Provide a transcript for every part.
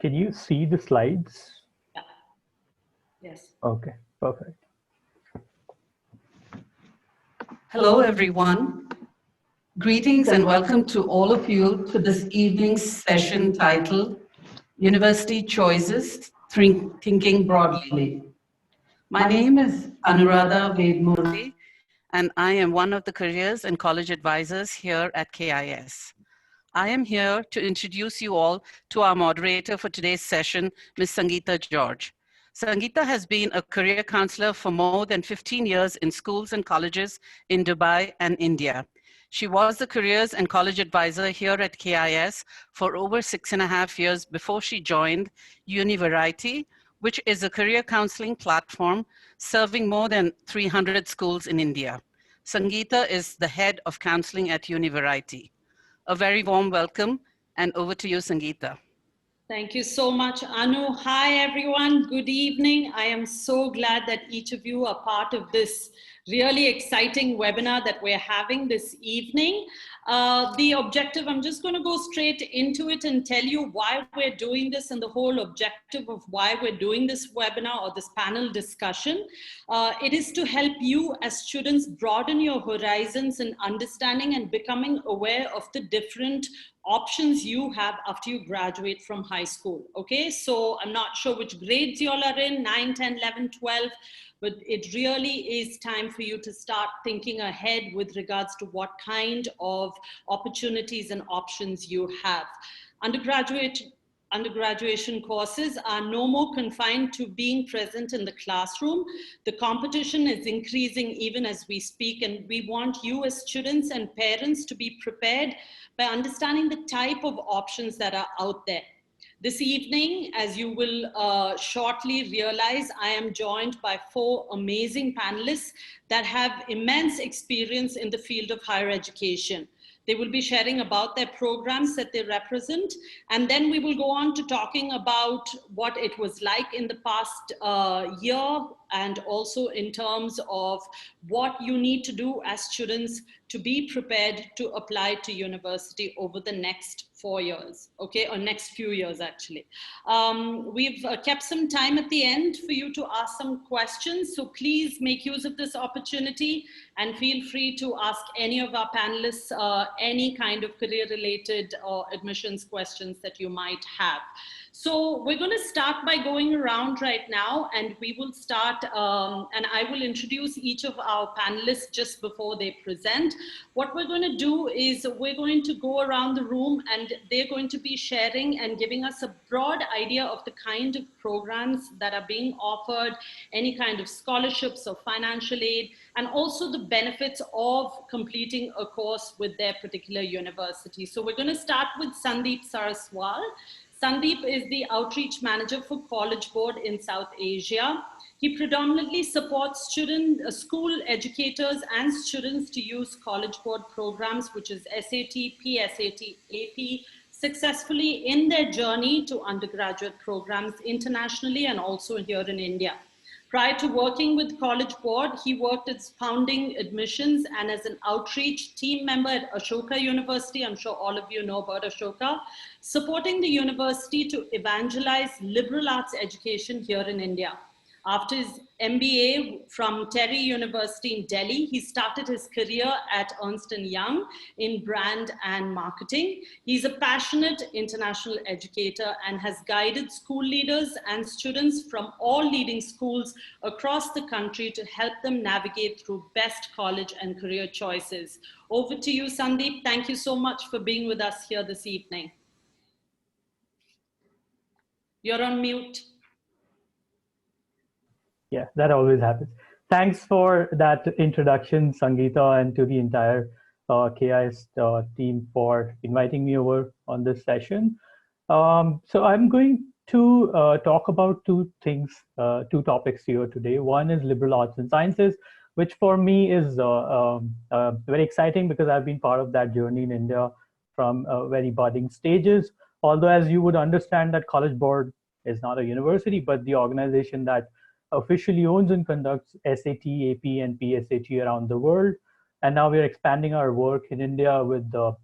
Can you see the slides? Yeah. Yes. Okay, perfect. Hello, everyone. Greetings and welcome to all of you to this evening's session titled University Choices, Thinking Broadly. My name is Anuradha Vedmurthy, and I am one of the careers and college advisors here at KIS. I am here to introduce you all to our moderator for today's session, Ms. Sangeeta George. Sangeeta has been a career counselor for more than 15 years in schools and colleges in Dubai and India. She was the careers and college advisor here at KIS for over 6.5 years before she joined Univariety, which is a career counseling platform serving more than 300 schools in India. Sangeeta is the head of counseling at Univariety. A very warm welcome, and over to you, Sangeeta. Thank you so much, Anu. Hi, everyone. Good evening. I am so glad that each of you are part of this really exciting webinar that we're having this evening. The objective, I'm just going to go straight into it and tell you why we're doing this and the whole objective of why we're doing this webinar or this panel discussion. It is to help you as students broaden your horizons in understanding and becoming aware of the different options you have after you graduate from high school. Okay, so I'm not sure which grades you all are in, 9, 10, 11, 12, but it really is time for you to start thinking ahead with regards to what kind of opportunities and options you have. Undergraduation courses are no more confined to being present in the classroom. The competition is increasing even as we speak, and we want you as students and parents to be prepared by understanding the type of options that are out there. This evening, as you will shortly realize, I am joined by 4 amazing panelists that have immense experience in the field of higher education. They will be sharing about their programs that they represent. And then we will go on to talking about what it was like in the past year, and also in terms of what you need to do as students to be prepared to apply to university over the next 4 years, okay, or next few years actually. We've kept some time at the end for you to ask some questions, so please make use of this opportunity and feel free to ask any of our panelists any kind of career related or admissions questions that you might have. So we're going to start by going around right now, and we will start and I will introduce each of our panelists just before they present. What we're going to do is we're going to go around the room and they're going to be sharing and giving us a broad idea of the kind of programs that are being offered, any kind of scholarships or financial aid, and also the benefits of completing a course with their particular university. So we're going to start with Sandeep Saraswal. Sandeep is the outreach manager for College Board in South Asia. He predominantly supports school educators and students to use College Board programs, which is SAT, PSAT, AP, successfully in their journey to undergraduate programs internationally and also here in India. Prior to working with College Board, he worked as founding admissions and as an outreach team member at Ashoka University. I'm sure all of you know about Ashoka, supporting the university to evangelize liberal arts education here in India. After his MBA from Terry University in Delhi, he started his career at Ernst & Young in brand and marketing. He's a passionate international educator and has guided school leaders and students from all leading schools across the country to help them navigate through best college and career choices. Over to you, Sandeep. Thank you so much for being with us here this evening. You're on mute. Yeah, that always happens. Thanks for that introduction, Sangeeta, and to the entire KIS team for inviting me over on this session. So I'm going to talk about 2 things, 2 topics here today. One is liberal arts and sciences, which for me is very exciting because I've been part of that journey in India from very budding stages. Although, as you would understand, that College Board is not a university, but the organization that officially owns and conducts SAT, AP, and PSAT around the world. And now we're expanding our work in India with the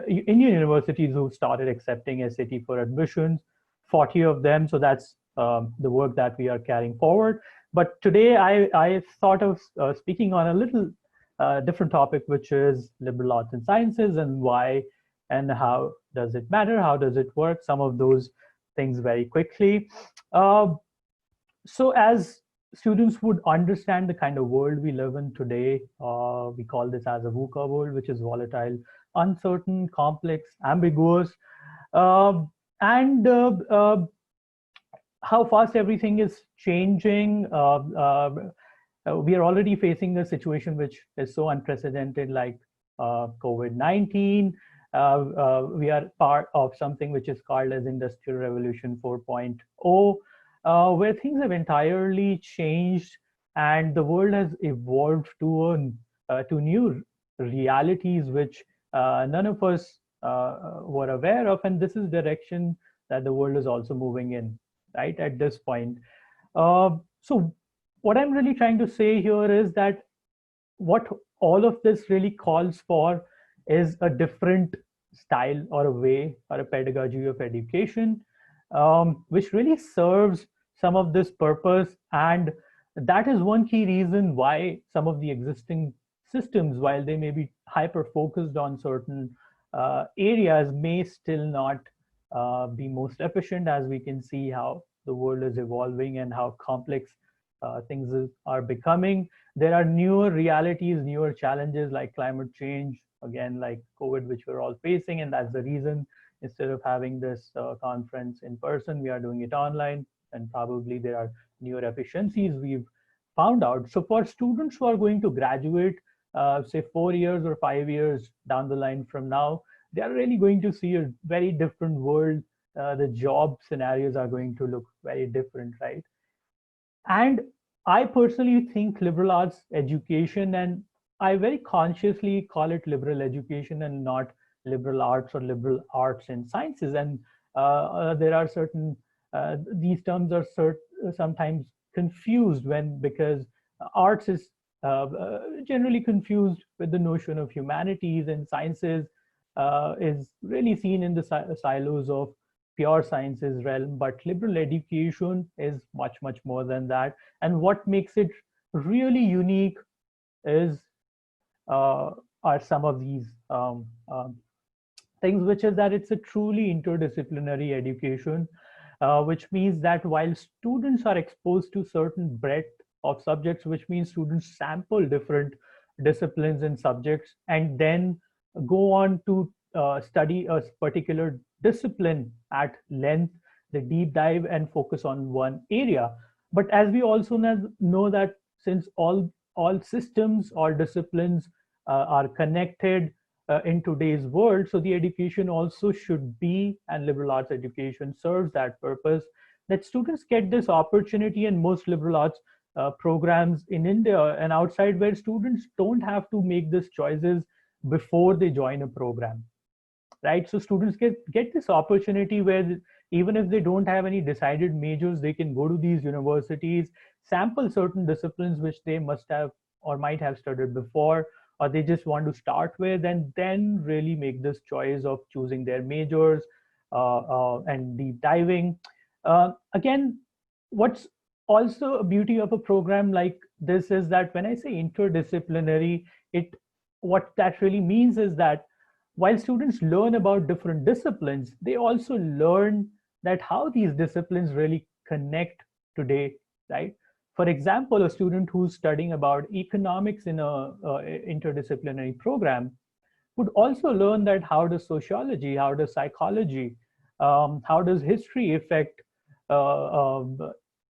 Indian universities who started accepting SAT for admissions 40 of them. So that's the work that we are carrying forward. But today I thought of speaking on a little different topic, which is liberal arts and sciences and why and how does it matter? How does it work? Some of those things very quickly. Uh, so as students would understand the kind of world we live in today, we call this as a VUCA world, which is volatile, uncertain, complex, ambiguous, uh, and how fast everything is changing. We are already facing a situation which is so unprecedented, like COVID-19. We are part of something which is called as Industrial Revolution 4.0, where things have entirely changed and the world has evolved to new realities which none of us were aware of, and this is direction that the world is also moving in right at this point. So what I'm really trying to say here is that what all of this really calls for is a different style or a way or a pedagogy of education, which really serves some of this purpose. And that is one key reason why some of the existing systems, while they may be hyper focused on certain areas, may still not be most efficient, as we can see how the world is evolving and how complex things are becoming. There are newer realities, newer challenges like climate change, again, like COVID, which we're all facing. And that's the reason instead of having this conference in person, we are doing it online. And probably there are newer efficiencies we've found out. So for students who are going to graduate, say 4 years or 5 years down the line from now, they are really going to see a very different world. The job scenarios are going to look very different, right? And I personally think liberal arts education, and I very consciously call it liberal education and not liberal arts or liberal arts and sciences. And there are certain, these terms are sometimes confused because arts is generally confused with the notion of humanities, and sciences is really seen in the silos of pure sciences realm. But liberal education is much, much more than that. And what makes it really unique is uh, are some of these things, which is that it's a truly interdisciplinary education, which means that while students are exposed to certain breadth of subjects, which means students sample different disciplines and subjects and then go on to study a particular discipline at length, the deep dive and focus on one area. But as we also know that since all systems, all disciplines are connected in today's world, so the education also should be, and liberal arts education serves that purpose, that students get this opportunity. And most liberal arts programs in India and outside, where students don't have to make these choices before they join a program, right? So students get this opportunity where even if they don't have any decided majors, they can go to these universities, sample certain disciplines which they must have or might have studied before, or they just want to start with, and then really make this choice of choosing their majors and deep diving. Again, what's also a beauty of a program like this is that when I say interdisciplinary, what that really means is that while students learn about different disciplines, they also learn that how these disciplines really connect today, right? For example, a student who's studying about economics in a interdisciplinary program would also learn that how does sociology, how does psychology, how does history affect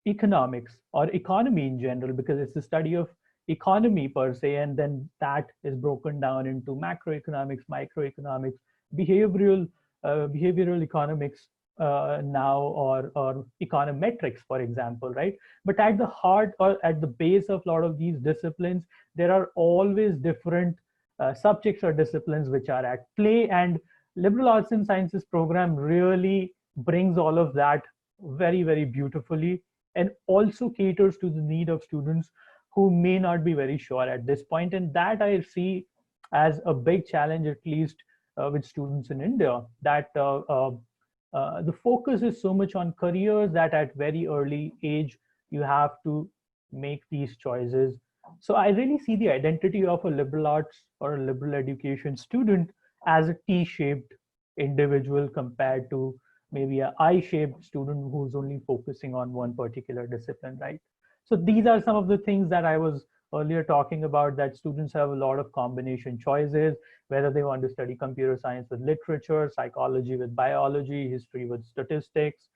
economics or economy in general, because it's the study of economy per se, and then that is broken down into macroeconomics, microeconomics, behavioral economics now, or econometrics, for example, right? But at the heart or at the base of a lot of these disciplines, there are always different subjects or disciplines which are at play, and liberal arts and sciences program really brings all of that very, very beautifully, and also caters to the need of students who may not be very sure at this point. And that I see as a big challenge, at least with students in India, that the focus is so much on careers that at very early age you have to make these choices. So I really see the identity of a liberal arts or a liberal education student as a T-shaped individual compared to maybe a I-shaped student who's only focusing on one particular discipline, right? So these are some of the things that I was earlier talking about, that students have a lot of combination choices, whether they want to study computer science with literature, psychology with biology, history with statistics.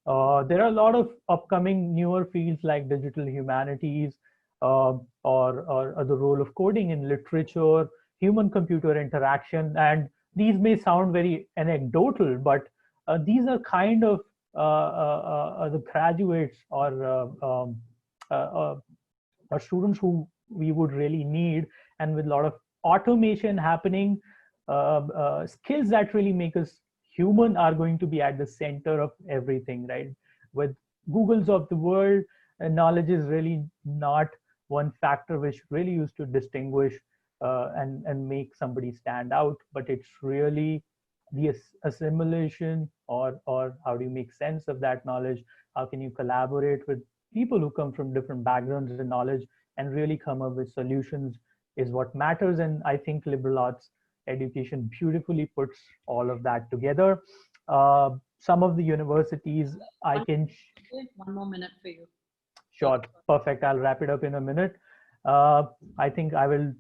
There are a lot of upcoming newer fields like digital humanities, or the role of coding in literature, human computer interaction. And these may sound very anecdotal, but these are kind of the graduates uh, uh, or students who we would really need. And with a lot of automation happening, skills that really make us human are going to be at the center of everything, right? With Googles of the world, knowledge is really not one factor which really used to distinguish and make somebody stand out, but it's really the assimilation, or how do you make sense of that knowledge? How can you collaborate with people who come from different backgrounds and knowledge and really come up with solutions is what matters. And I think liberal arts education beautifully puts all of that together. Some of the universities I can. One more minute for you. Sure, perfect. I'll wrap it up in a minute. I think I will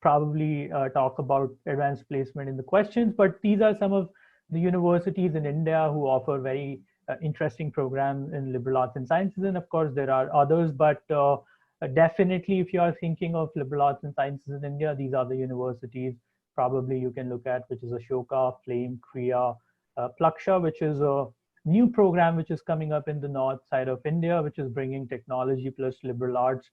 probably talk about advanced placement in the questions, but these are some of the universities in India who offer very interesting programs in liberal arts and sciences. And of course, there are others, but definitely if you are thinking of liberal arts and sciences in India, these are the universities probably you can look at, which is Ashoka, Flame, Kriya, Plaksha, which is a new program which is coming up in the north side of India, which is bringing technology plus liberal arts,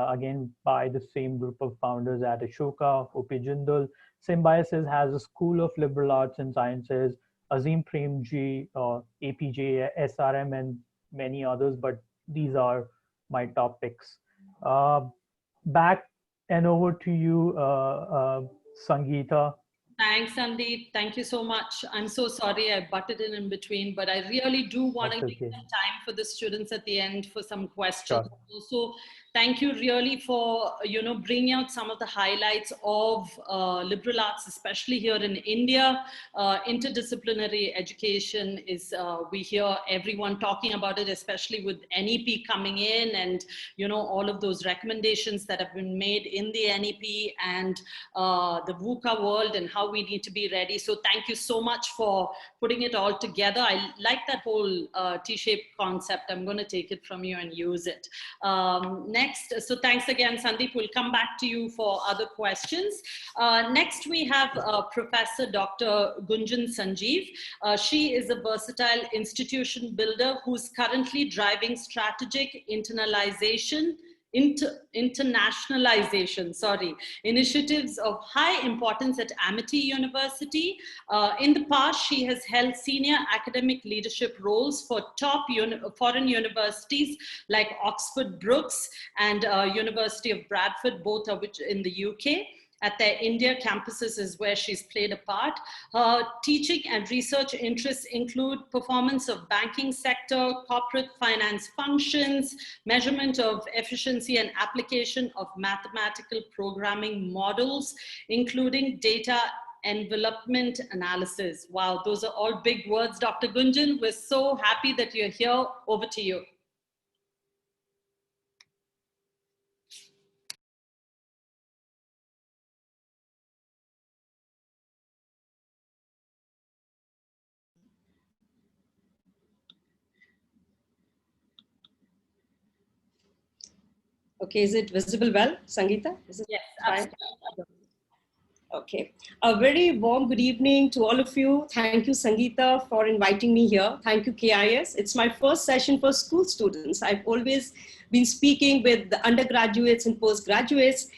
again, by the same group of founders at Ashoka, O.P. Jindal. Symbiosis has a School of Liberal Arts and Sciences, Azim Premji, APJ, SRM, and many others, but these are my top picks. Back and over to you, Sangeeta. Thanks, Sandeep. Thank you so much. I'm so sorry I butted in between, but I really do want to give some time for the students at the end for some questions. Sure. So thank you really for, bringing out some of the highlights of liberal arts, especially here in India. Interdisciplinary education is, we hear everyone talking about it, especially with NEP coming in, and, all of those recommendations that have been made in the NEP and the VUCA world, and how we need to be ready. So thank you so much for putting it all together. I like that whole T-shaped concept. I'm going to take it from you and use it. Next, so thanks again, Sandeep. We'll come back to you for other questions. Next, we have Professor Dr. Gunjan Sanjeev. She is a versatile institution builder who's currently driving strategic internationalization initiatives of high importance at Amity University. In the past, she has held senior academic leadership roles for top foreign universities like Oxford Brookes and University of Bradford, both of which in the UK. At their India campuses is where she's played a part. Her teaching and research interests include performance of banking sector, corporate finance functions, measurement of efficiency and application of mathematical programming models, including data envelopment analysis. Wow, those are all big words, Dr. Gunjan. We're so happy that you're here. Over to you. Okay, is it visible well, Sangeeta? Is it yes, fine? Okay. A very warm good evening to all of you. Thank you, Sangeeta, for inviting me here. Thank you, KIS. It's my first session for school students. I've always been speaking with the undergraduates and postgraduates.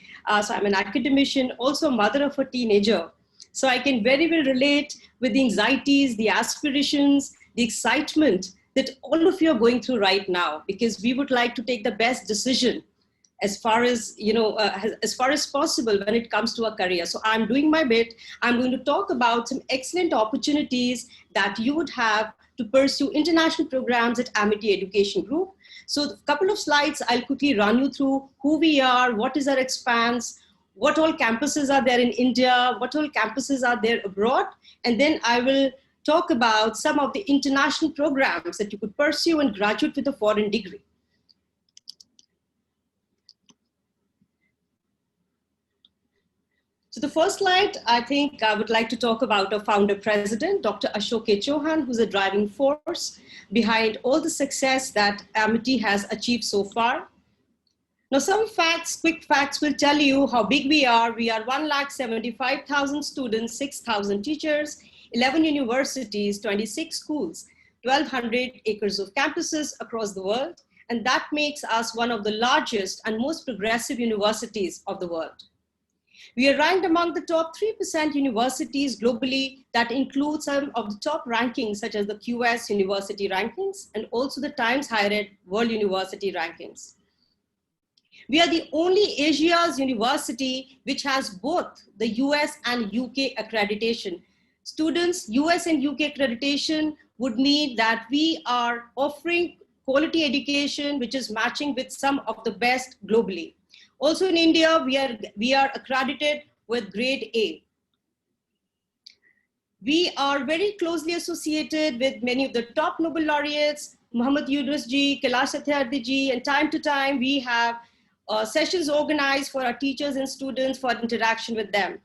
So I'm an academician, also a mother of a teenager. So I can very well relate with the anxieties, the aspirations, the excitement that all of you are going through right now, because we would like to take the best decision as far as, as far as possible when it comes to a career. So I'm doing my bit. I'm going to talk about some excellent opportunities that you would have to pursue international programs at Amity Education Group. So a couple of slides, I'll quickly run you through who we are, what is our expanse, what all campuses are there in India, what all campuses are there abroad, and then I will talk about some of the international programs that you could pursue and graduate with a foreign degree. So the first slide, I think I would like to talk about our founder president, Dr. Ashok K. Chauhan, who's a driving force behind all the success that Amity has achieved so far. Now, some facts, quick facts will tell you how big we are. We are 175,000 students, 6,000 teachers, 11 universities, 26 schools, 1,200 acres of campuses across the world. And that makes us one of the largest and most progressive universities of the world. We are ranked among the top 3% universities globally. That includes some of the top rankings, such as the QS University rankings, and also the Times Higher Ed World University rankings. We are the only Asia's university which has both the US and UK accreditation. Students, US and UK accreditation would mean that we are offering quality education which is matching with some of the best globally. Also in India, we are accredited with grade A. We are very closely associated with many of the top Nobel laureates, Muhammad Yunus ji, Kailash Satyarthi ji, and time to time we have sessions organized for our teachers and students for interaction with them.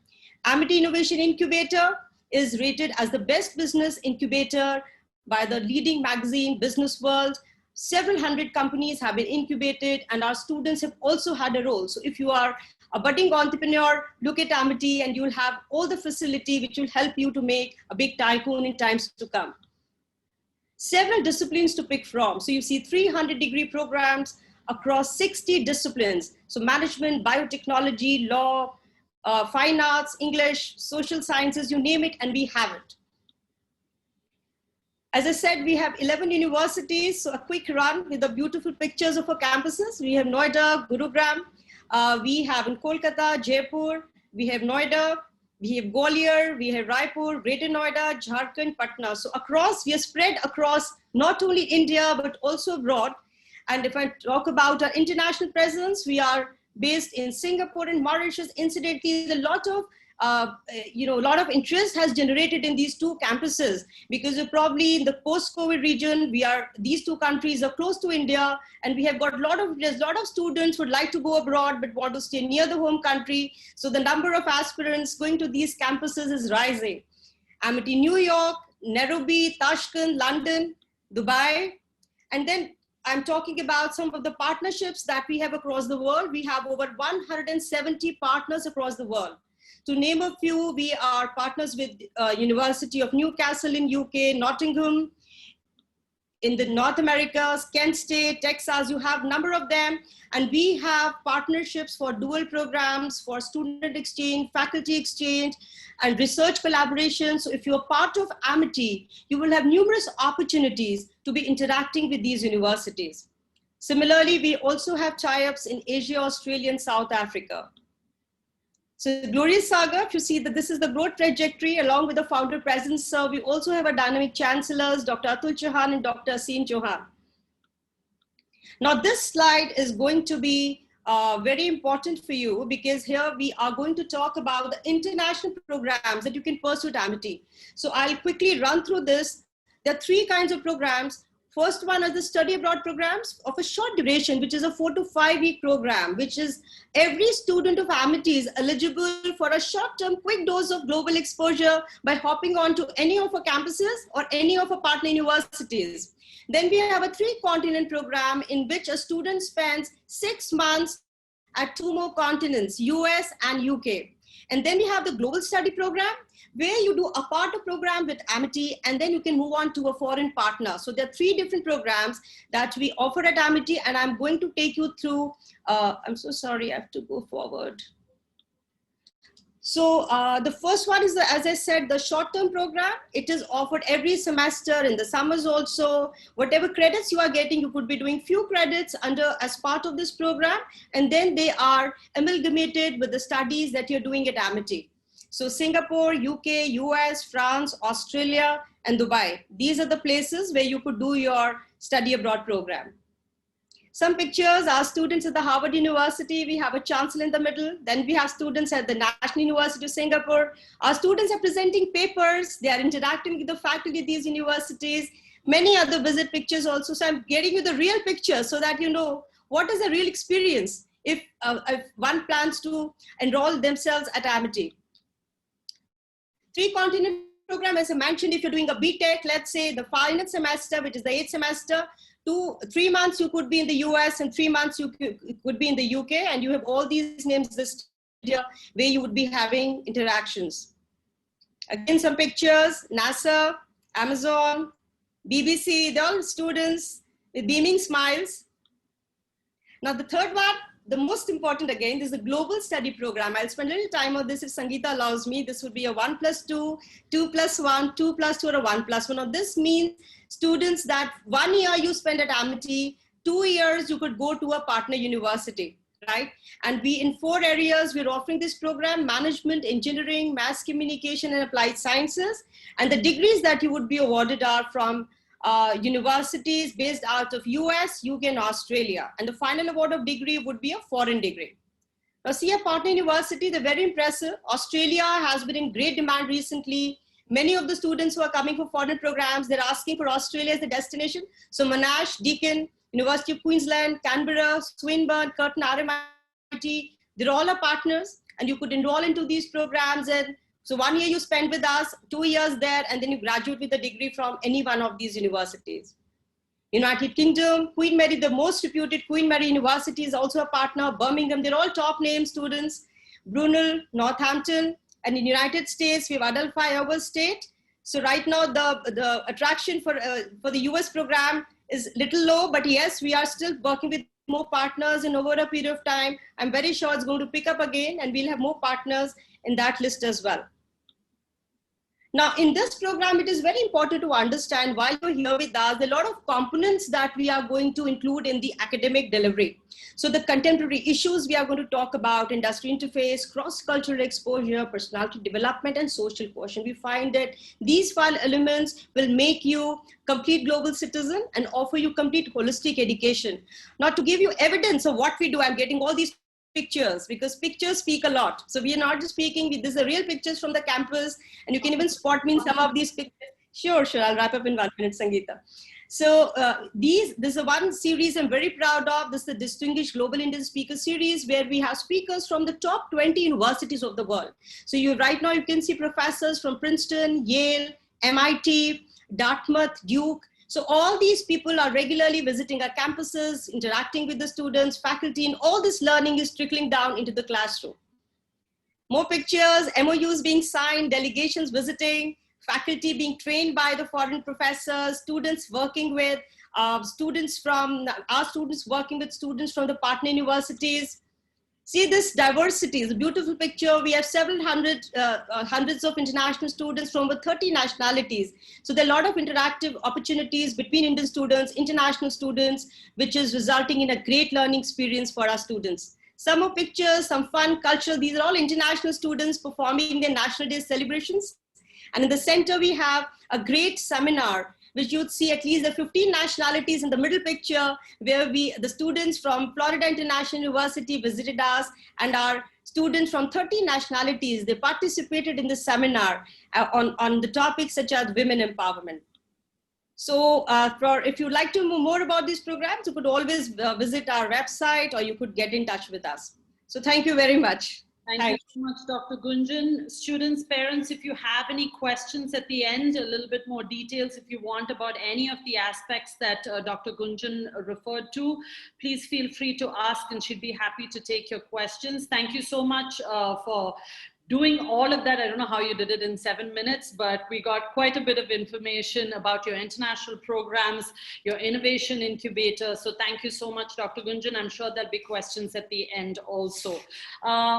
Amity Innovation Incubator is rated as the best business incubator by the leading magazine Business World. Several hundred companies have been incubated, and our students have also had a role. So if you are a budding entrepreneur, look at Amity and you'll have all the facility which will help you to make a big tycoon in times to come. Several disciplines to pick from. So you see 300 degree programs across 60 disciplines. So management, biotechnology, law, fine arts, English, social sciences, you name it, and we have it. As I said, we have 11 universities, so a quick run with the beautiful pictures of our campuses. We have Noida, Gurugram, we have in Kolkata, Jaipur, we have Noida, we have Gwalior, we have Raipur, Greater Noida, Jharkhand, Patna. So we are spread across not only India, but also abroad. And if I talk about our international presence, we are based in Singapore and Mauritius. Incidentally, a lot of interest has generated in these two campuses, because we're probably in the post-COVID region. These two countries are close to India, and we have got there's a lot of students who would like to go abroad but want to stay near the home country. So the number of aspirants going to these campuses is rising. Amity New York, Nairobi, Tashkent, London, Dubai, and then I'm talking about some of the partnerships that we have across the world. We have over 170 partners across the world. To name a few, we are partners with University of Newcastle in UK, Nottingham, in the North America, Kent State, Texas, you have a number of them. And we have partnerships for dual programs, for student exchange, faculty exchange, and research collaboration. So if you're part of Amity, you will have numerous opportunities to be interacting with these universities. Similarly, we also have tie-ups in Asia, Australia, and South Africa. So Glorious Saga, if you see that this is the growth trajectory along with the founder presence. So we also have our dynamic chancellors, Dr. Atul Chauhan and Dr. Aseem Chauhan. Now this slide is going to be very important for you, because here we are going to talk about the international programs that you can pursue at Amity. So I'll quickly run through this. There are three kinds of programs. First one is the study abroad programs of a short duration, which is a 4 to 5 week program, which is every student of Amity is eligible for a short-term quick dose of global exposure by hopping on to any of our campuses or any of our partner universities. Then we have a 3-continent program in which a student spends 6 months at 2 more continents, US and UK. And then we have the global study program, where you do a part of program with Amity, and then you can move on to a foreign partner. So there are 3 different programs that we offer at Amity, and I'm going to take you through, I'm so sorry, I have to go forward. So the first one is, as I said, the short-term program. It is offered every semester in the summers also. Whatever credits you are getting, you could be doing few credits as part of this program, and then they are amalgamated with the studies that you're doing at Amity. So Singapore, UK, US, France, Australia, and Dubai. These are the places where you could do your study abroad program. Some pictures are students at the Harvard University. We have a chancellor in the middle. Then we have students at the National University of Singapore. Our students are presenting papers. They are interacting with the faculty of these universities. Many other visit pictures also. So I'm getting you the real picture so that you know what is the real experience if one plans to enroll themselves at Amity. 3-continent program, as I mentioned, if you're doing a BTech, let's say the final semester, which is the 8th semester, 3 months you could be in the US and 3 months you could be in the UK, and you have all these names listed here where you would be having interactions. Again, some pictures, NASA, Amazon, BBC, they're all students with beaming smiles. Now the third one, the most important again, this is a global study program. I'll spend a little time on this if Sangeeta allows me. This would be a 1+2, 2+1, 2+2, or a 1+1. Now this means students that 1 year you spend at Amity, 2 years you could go to a partner university, right? And we in 4 areas, we're offering this program: management, engineering, mass communication, and applied sciences. And the degrees that you would be awarded are from universities based out of US, UK, and Australia. And the final award of degree would be a foreign degree. Now see a partner university, they're very impressive. Australia has been in great demand recently. Many of the students who are coming for foreign programs, they're asking for Australia as the destination. So Monash, Deakin, University of Queensland, Canberra, Swinburne, Curtin, RMIT, they're all our partners, and you could enroll into these programs. And so 1 year you spend with us, 2 years there, and then you graduate with a degree from any one of these universities. United Kingdom, Queen Mary, the most reputed Queen Mary University is also a partner. Birmingham, they're all top name students. Brunel, Northampton, and in the United States, we have Adelphi, Iowa State. So right now the attraction for the US program is little low, but yes, we are still working with more partners in over a period of time. I'm very sure it's going to pick up again, and we'll have more partners in that list as well. Now, in this program, it is very important to understand while you're here with us, a lot of components that we are going to include in the academic delivery. So the contemporary issues we are going to talk about: industry interface, cross-cultural exposure, personality development, and social quotient. We find that these 5 elements will make you complete global citizen and offer you complete holistic education. Now, to give you evidence of what we do, I'm getting all these pictures because pictures speak a lot. So we are not just speaking, these are real pictures from the campus, and you can even spot me in some of these pictures. Sure, I'll wrap up in 1 minute, Sangeeta. So this is one series I'm very proud of. This is the Distinguished Global Indian Speaker Series, where we have speakers from the top 20 universities of the world. So right now you can see professors from Princeton, Yale, MIT, Dartmouth, Duke. So all these people are regularly visiting our campuses, interacting with the students, faculty, and all this learning is trickling down into the classroom. More pictures, MOUs being signed, delegations visiting, faculty being trained by the foreign professors, students working with students working with students from the partner universities. See this diversity, it's a beautiful picture. We have several hundreds of international students from over 30 nationalities. So there are a lot of interactive opportunities between Indian students, international students, which is resulting in a great learning experience for our students. Some more pictures, some fun, cultural. These are all international students performing their National Day celebrations. And in the center, we have a great seminar, which you'd see at least the 15 nationalities in the middle picture, where the students from Florida International University visited us, and our students from 13 nationalities, they participated in the seminar on the topics such as women empowerment. So if you'd like to know more about these programs, you could always visit our website, or you could get in touch with us. So thank you very much. Thank you so much, Dr. Gunjan. Students, parents, if you have any questions at the end, a little bit more details if you want about any of the aspects that Dr. Gunjan referred to, please feel free to ask, and she'd be happy to take your questions. Thank you so much for doing all of that. I don't know how you did it in 7 minutes, but we got quite a bit of information about your international programs, your innovation incubator. So thank you so much, Dr. Gunjan. I'm sure there'll be questions at the end also.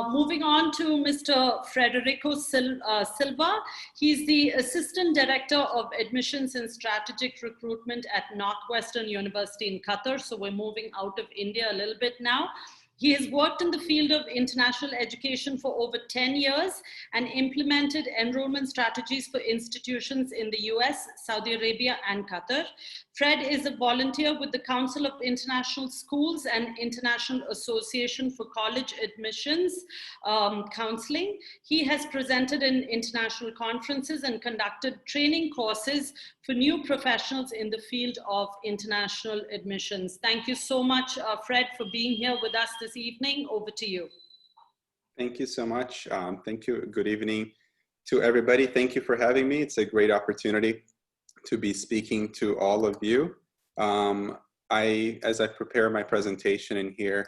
Moving on to Mr. Frederico Silva. He's the Assistant Director of Admissions and Strategic Recruitment at Northwestern University in Qatar. So we're moving out of India a little bit now. He has worked in the field of international education for over 10 years and implemented enrollment strategies for institutions in the US, Saudi Arabia, and Qatar. Fred is a volunteer with the Council of International Schools and International Association for College Admissions Counseling. He has presented in international conferences and conducted training courses for new professionals in the field of international admissions. Thank you so much, Fred, for being here with us this evening. Over to you. Thank you so much. Thank you. Good evening to everybody. Thank you for having me. It's a great opportunity to be speaking to all of you. As I prepare my presentation in here,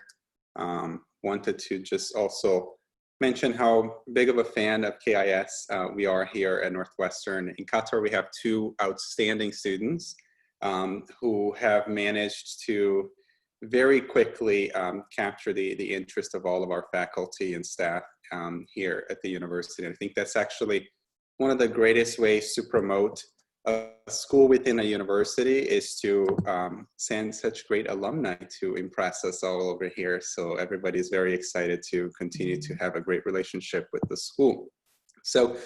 wanted to just also mention how big of a fan of KIS we are here at Northwestern. In Qatar, we have two outstanding students who have managed to very quickly capture the interest of all of our faculty and staff here at the university. And I think that's actually one of the greatest ways to promote a school within a university is to send such great alumni to impress us all over here. So everybody's very excited to continue to have a great relationship with the school. So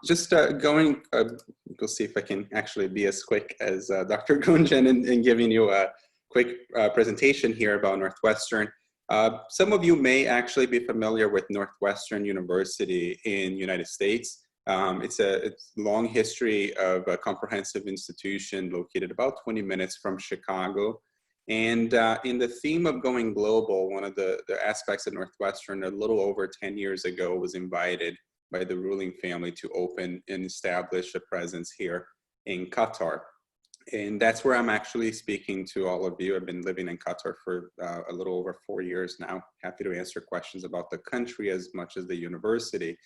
just going, we'll see if I can actually be as quick as Dr. Gunjan in giving you a quick presentation here about Northwestern. Some of you may actually be familiar with Northwestern University in the United States. It's a long history of a comprehensive institution located about 20 minutes from Chicago. And in the theme of going global, one of the aspects of Northwestern a little over 10 years ago was invited by the ruling family to open and establish a presence here in Qatar. And that's where I'm actually speaking to all of you. I've been living in Qatar for a little over 4 years now. Happy to answer questions about the country as much as the university.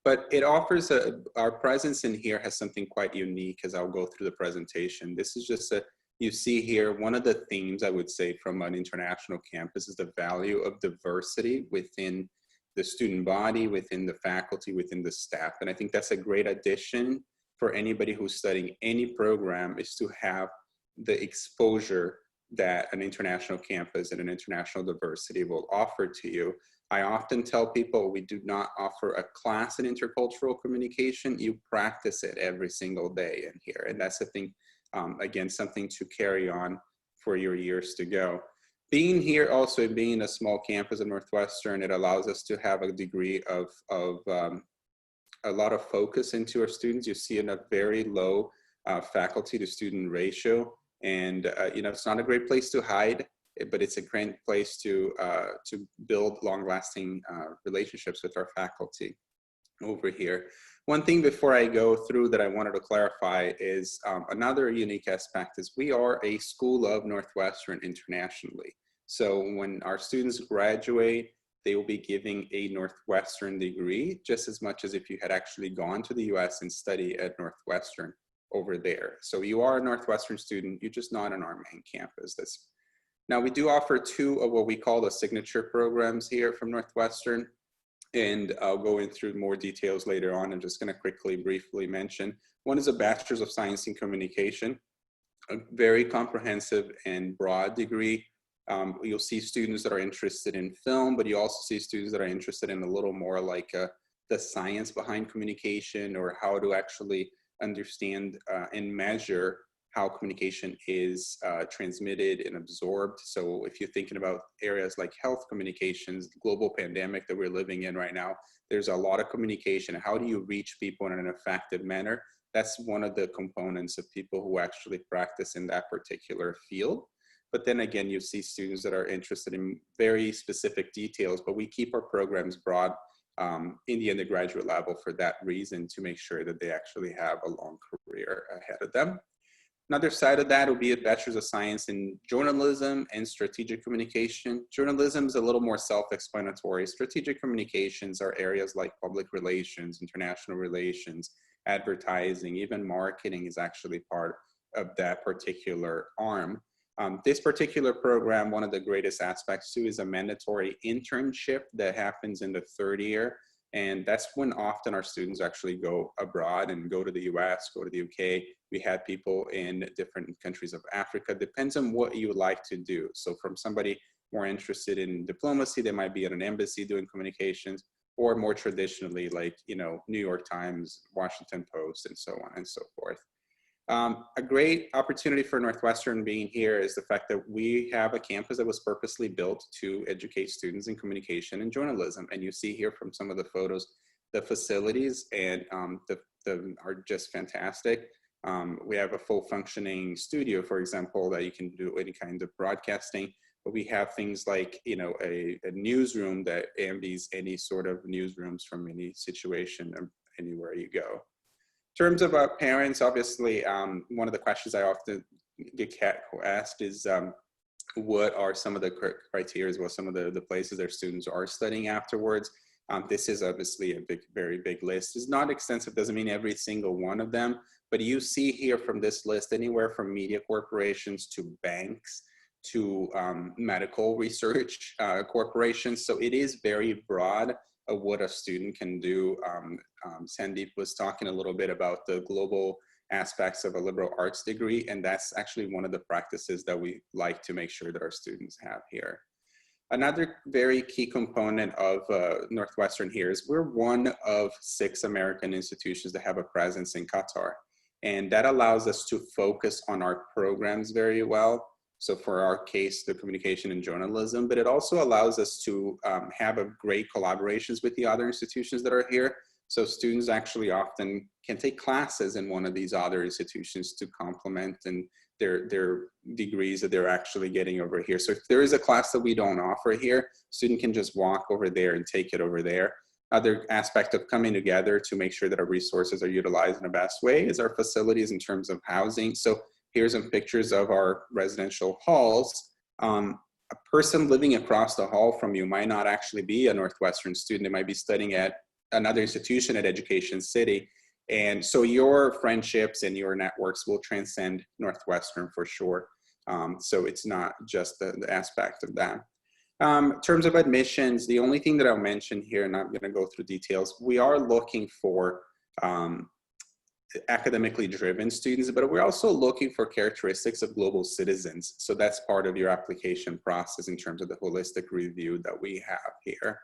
But it offers, our presence in here has something quite unique as I'll go through the presentation. This is just you see here, one of the themes I would say from an international campus is the value of diversity within the student body, within the faculty, within the staff. And I think that's a great addition for anybody who's studying any program, is to have the exposure that an international campus and an international diversity will offer to you. I often tell people we do not offer a class in intercultural communication. You practice it every single day in here. And that's the thing, again, something to carry on for your years to go. Being here also, being a small campus at Northwestern, it allows us to have a degree of a lot of focus into our students. You see in a very low faculty to student ratio. And you know, it's not a great place to hide, but it's a great place to build long-lasting relationships with our faculty over here. One thing before I go through that I wanted to clarify is another unique aspect is we are a school of Northwestern internationally. So when our students graduate, they will be giving a Northwestern degree just as much as if you had actually gone to the US and studied at Northwestern over there. So you are a Northwestern student, you're just not on our main campus. Now we do offer two of what we call the signature programs here from Northwestern, and I'll go in through more details later on. I'm just going to quickly, briefly mention. One is a Bachelor's of Science in Communication, a very comprehensive and broad degree. You'll see students that are interested in film, but you also see students that are interested in a little more like the science behind communication, or how to actually understand and measure how communication is transmitted and absorbed. So if you're thinking about areas like health communications, the global pandemic that we're living in right now, there's a lot of communication. How do you reach people in an effective manner? That's one of the components of people who actually practice in that particular field. But then again, you see students that are interested in very specific details, but we keep our programs broad in the undergraduate level for that reason, to make sure that they actually have a long career ahead of them. Another side of that will be a Bachelor's of Science in Journalism and Strategic Communication. Journalism is a little more self-explanatory. Strategic communications are areas like public relations, international relations, advertising, even marketing is actually part of that particular arm. This particular program, one of the greatest aspects too, is a mandatory internship that happens in the third year. And that's when often our students actually go abroad and go to the US, go to the UK. We had people in different countries of Africa. Depends on what you would like to do. So from somebody more interested in diplomacy, they might be at an embassy doing communications, or more traditionally, like, New York Times, Washington Post, and so on and so forth. A great opportunity for Northwestern being here is the fact that we have a campus that was purposely built to educate students in communication and journalism. And you see here from some of the photos, the facilities and are just fantastic. We have a full functioning studio, for example, that you can do any kind of broadcasting. But we have things like, a newsroom that ambies any sort of newsrooms from any situation anywhere you go. In terms of parents, obviously, one of the questions I often get asked is, what are some of the criteria, well, some of the places their students are studying afterwards. This is obviously a very big list. It's not extensive, doesn't mean every single one of them, but you see here from this list anywhere from media corporations to banks to medical research corporations. So it is very broad of what a student can do. Sandeep was talking a little bit about the global aspects of a liberal arts degree, and that's actually one of the practices that we like to make sure that our students have here. Another very key component of Northwestern here is we're one of 6 American institutions that have a presence in Qatar. And that allows us to focus on our programs very well. So for our case, the communication and journalism, but it also allows us to have a great collaborations with the other institutions that are here. So students actually often can take classes in one of these other institutions to complement and their degrees that they're actually getting over here. So if there is a class that we don't offer here, student can just walk over there and take it over there. Other aspect of coming together to make sure that our resources are utilized in the best way is our facilities in terms of housing. So here's some pictures of our residential halls. A person living across the hall from you might not actually be a Northwestern student. They might be studying at another institution at Education City. And so your friendships and your networks will transcend Northwestern for sure. So it's not just the aspect of that. In terms of admissions, the only thing that I'll mention here, and I'm gonna go through details, we are looking for academically driven students, but we're also looking for characteristics of global citizens. So that's part of your application process in terms of the holistic review that we have here.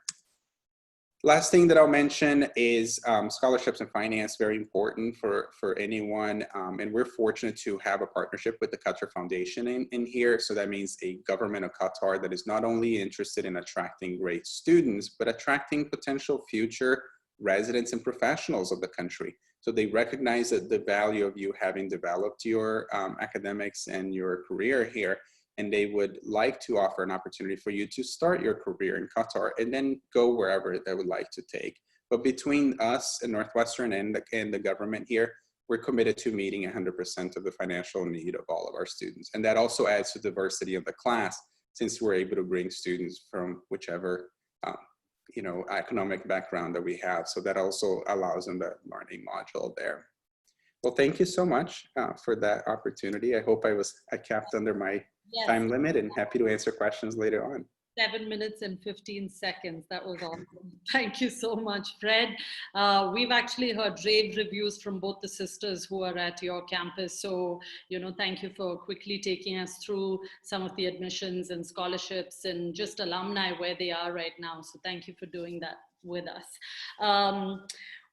Last thing that I'll mention is scholarships and finance, very important for anyone. And we're fortunate to have a partnership with the Qatar Foundation in here. So that means a government of Qatar that is not only interested in attracting great students, but attracting potential future residents and professionals of the country. So they recognize that the value of you having developed your academics and your career here, and they would like to offer an opportunity for you to start your career in Qatar and then go wherever they would like to take. But between us and Northwestern and the government here, we're committed to meeting 100% of the financial need of all of our students. And that also adds to diversity of the class, since we're able to bring students from whichever economic background that we have. So that also allows them the learning module there. Well, thank you so much for that opportunity. I hope I kept under my time limit, and happy to answer questions later on. 7 minutes and 15 seconds. That was awesome. Thank you so much, Fred. We've actually heard rave reviews from both the sisters who are at your campus. So, thank you for quickly taking us through some of the admissions and scholarships and just alumni where they are right now. So thank you for doing that with us.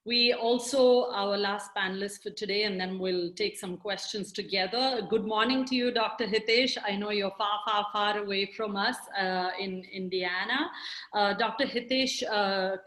We also, our last panelist for today, and then we'll take some questions together. Good morning to you, Dr. Hitesh. I know you're far, far, far away from us in Indiana. Dr. Hitesh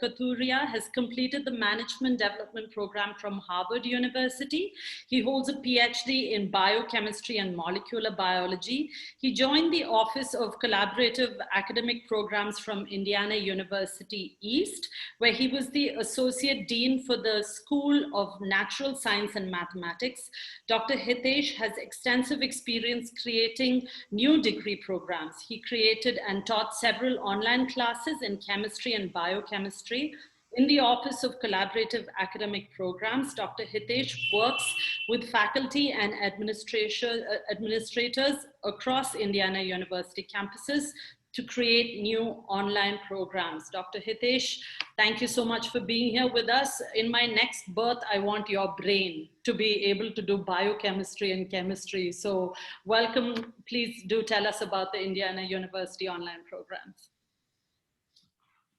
Kathuria has completed the Management Development Program from Harvard University. He holds a PhD in Biochemistry and Molecular Biology. He joined the Office of Collaborative Academic Programs from Indiana University East, where he was the Associate Dean for the School of Natural Science and Mathematics. Dr. Hitesh has extensive experience creating new degree programs. He created and taught several online classes in chemistry and biochemistry. In the Office of Collaborative Academic Programs, Dr. Hitesh works with faculty and administrators across Indiana University campuses to create new online programs. Dr. Hitesh, thank you so much for being here with us. In my next birth, I want your brain to be able to do biochemistry and chemistry. So welcome. Please do tell us about the Indiana University online programs.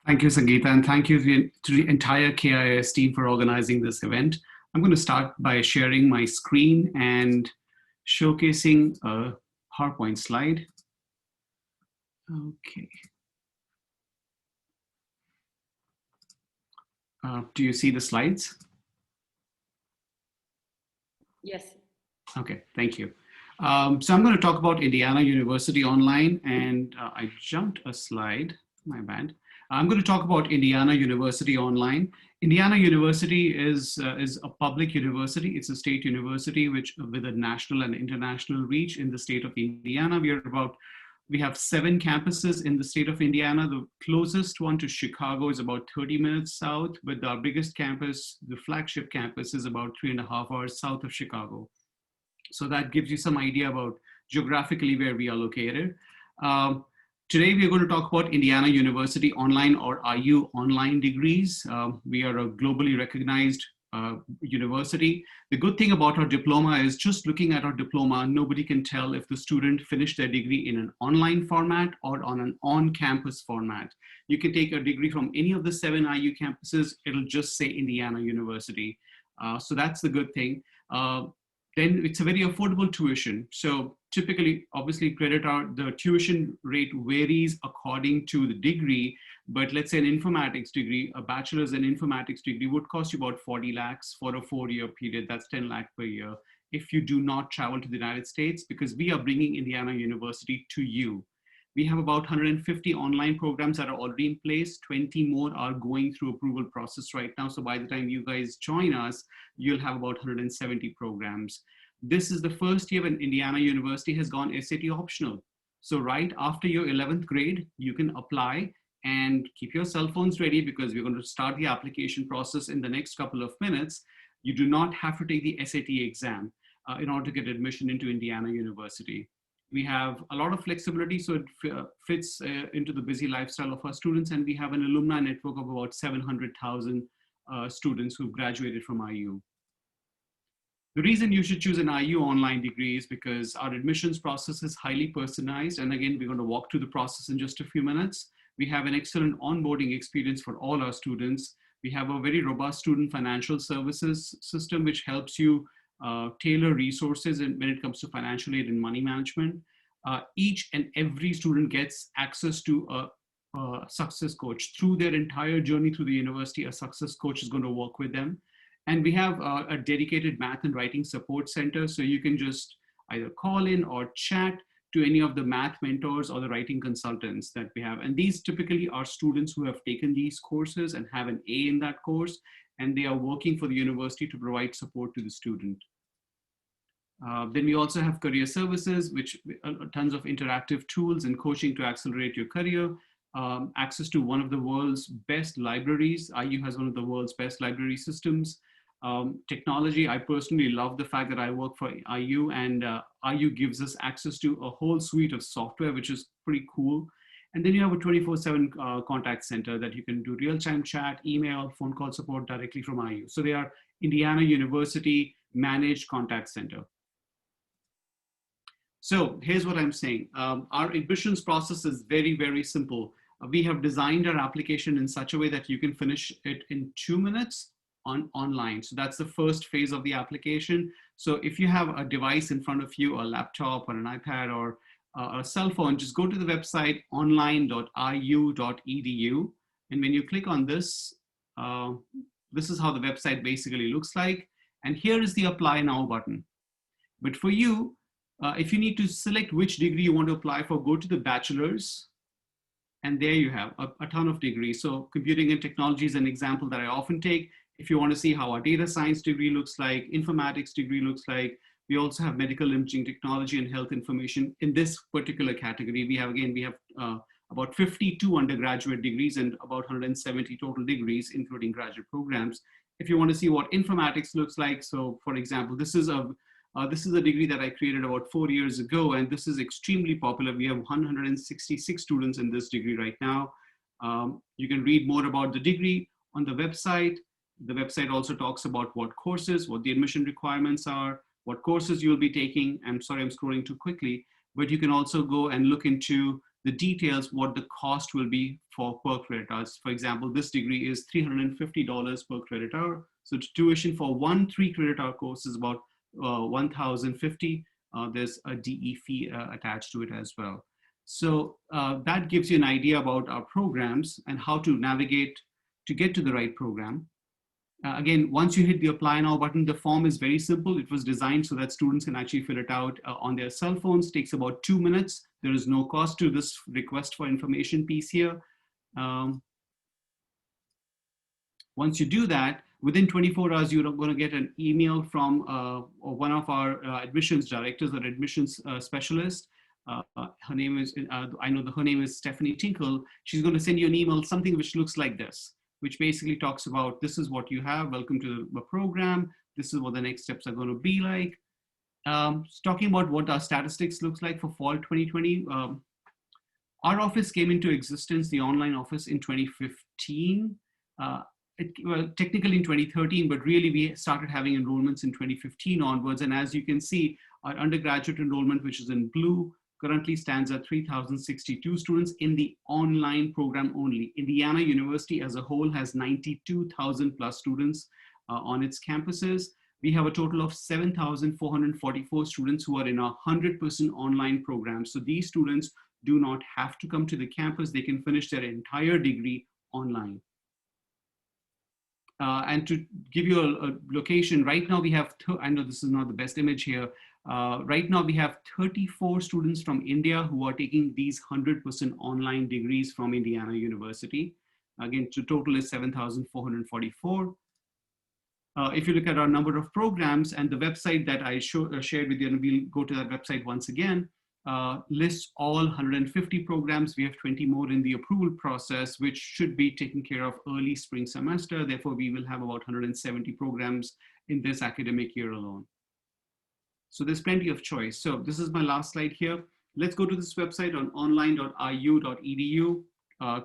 Thank you, Sangeeta, and thank you to the entire KIS team for organizing this event. I'm going to start by sharing my screen and showcasing a PowerPoint slide. Okay. Do you see the slides? Yes. Okay, thank you. So I'm going to talk about Indiana University Online, and I jumped a slide, my bad. I'm going to talk about Indiana University Online. Indiana University is a public university. It's a state university with a national and international reach in the state of Indiana. We have 7 campuses in the state of Indiana. The closest one to Chicago is about 30 minutes south, but our biggest campus, the flagship campus, is about 3.5 hours south of Chicago. So that gives you some idea about geographically where we are located. Today, we're going to talk about Indiana University Online, or IU online degrees. We are a globally recognized university. The good thing about our diploma is, just looking at our diploma, nobody can tell if the student finished their degree in an online format or on an on-campus format. You can take a degree from any of the 7 IU campuses. It'll just say Indiana University. So that's the good thing. Then it's a very affordable tuition. So typically, obviously, the tuition rate varies according to the degree, but let's say an informatics degree, a bachelor's in informatics degree would cost you about 40 lakhs for a 4-year period. That's 10 lakh per year if you do not travel to the United States, because we are bringing Indiana University to you. We have about 150 online programs that are already in place. 20 more are going through approval process right now. So by the time you guys join us, you'll have about 170 programs. This is the first year when Indiana University has gone SAT optional. So right after your 11th grade, you can apply and keep your cell phones ready, because we're going to start the application process in the next couple of minutes. You do not have to take the SAT exam in order to get admission into Indiana University. We have a lot of flexibility, so it fits into the busy lifestyle of our students, and we have an alumni network of about 700,000 students who've graduated from IU. The reason you should choose an IU online degree is because our admissions process is highly personalized, and again, we're going to walk through the process in just a few minutes. We have an excellent onboarding experience for all our students. We have a very robust student financial services system, which helps you tailor resources when it comes to financial aid and money management. Each and every student gets access to a success coach. Through their entire journey through the university, a success coach is going to work with them. And we have a dedicated math and writing support center, so you can just either call in or chat to any of the math mentors or the writing consultants that we have. And these typically are students who have taken these courses and have an A in that course, and they are working for the university to provide support to the student. Then we also have career services, which tons of interactive tools and coaching to accelerate your career. Access to one of the world's best libraries. IU has one of the world's best library systems. Technology, I personally love the fact that I work for IU, and IU gives us access to a whole suite of software, which is pretty cool. And then you have a 24/7 contact center that you can do real-time chat, email, phone call support directly from IU. So they are Indiana University managed contact center. So here's what I'm saying. Our admissions process is very, very simple. We have designed our application in such a way that you can finish it in 2 minutes online. So that's the first phase of the application. So if you have a device in front of you, a laptop or an iPad or a cell phone, just go to the website online.iu.edu. And when you click on this, this is how the website basically looks like. And here is the apply now button. But for you, if you need to select which degree you want to apply for, go to the bachelor's. And there you have a ton of degrees. So computing and technology is an example that I often take. If you want to see how our data science degree looks like, informatics degree looks like, we also have medical imaging technology and health information in this particular category. We have about 52 undergraduate degrees and about 170 total degrees, including graduate programs. If you want to see what informatics looks like, so for example, this is a This is a degree that I created about 4 years ago, and this is extremely popular. We have 166 students in this degree right now. You can read more about the degree on the website. The website also talks about what courses, what the admission requirements are, what courses you'll be taking. I'm sorry, I'm scrolling too quickly, but you can also go and look into the details, what the cost will be for per credit hours. For example, this degree is $350 per credit hour. So tuition for 1 3 credit hour course is about $1,050. There's a DE fee attached to it as well. So that gives you an idea about our programs and how to navigate to get to the right program. Again, once you hit the apply now button, the form is very simple. It was designed so that students can actually fill it out on their cell phones. It takes about 2 minutes. There is no cost to this request for information piece here. Once you do that, within 24 hours, you're going to get an email from one of our admissions directors or admissions specialist. Her name is, I know her name is Stephanie Tinkle. She's going to send you an email, something which looks like this, which basically talks about, this is what you have, welcome to the program, this is what the next steps are going to be like. Talking about what our statistics looks like for fall 2020, our office came into existence, the online office, in 2015. Well, technically in 2013, but really we started having enrollments in 2015 onwards. And as you can see, our undergraduate enrollment, which is in blue, currently stands at 3,062 students in the online program only. Indiana University as a whole has 92,000 plus students on its campuses. We have a total of 7,444 students who are in a 100% online program. So these students do not have to come to the campus. They can finish their entire degree online. And to give you a location, right now we have, I know this is not the best image here. Right now we have 34 students from India who are taking these 100% online degrees from Indiana University. Again, the total is 7,444. If you look at our number of programs and the website that I shared with you, and we'll go to that website once again, lists all 150 programs. We have 20 more in the approval process, which should be taken care of early spring semester. Therefore, we will have about 170 programs in this academic year alone. So there's plenty of choice. So this is my last slide here. Let's go to this website on online.iu.edu.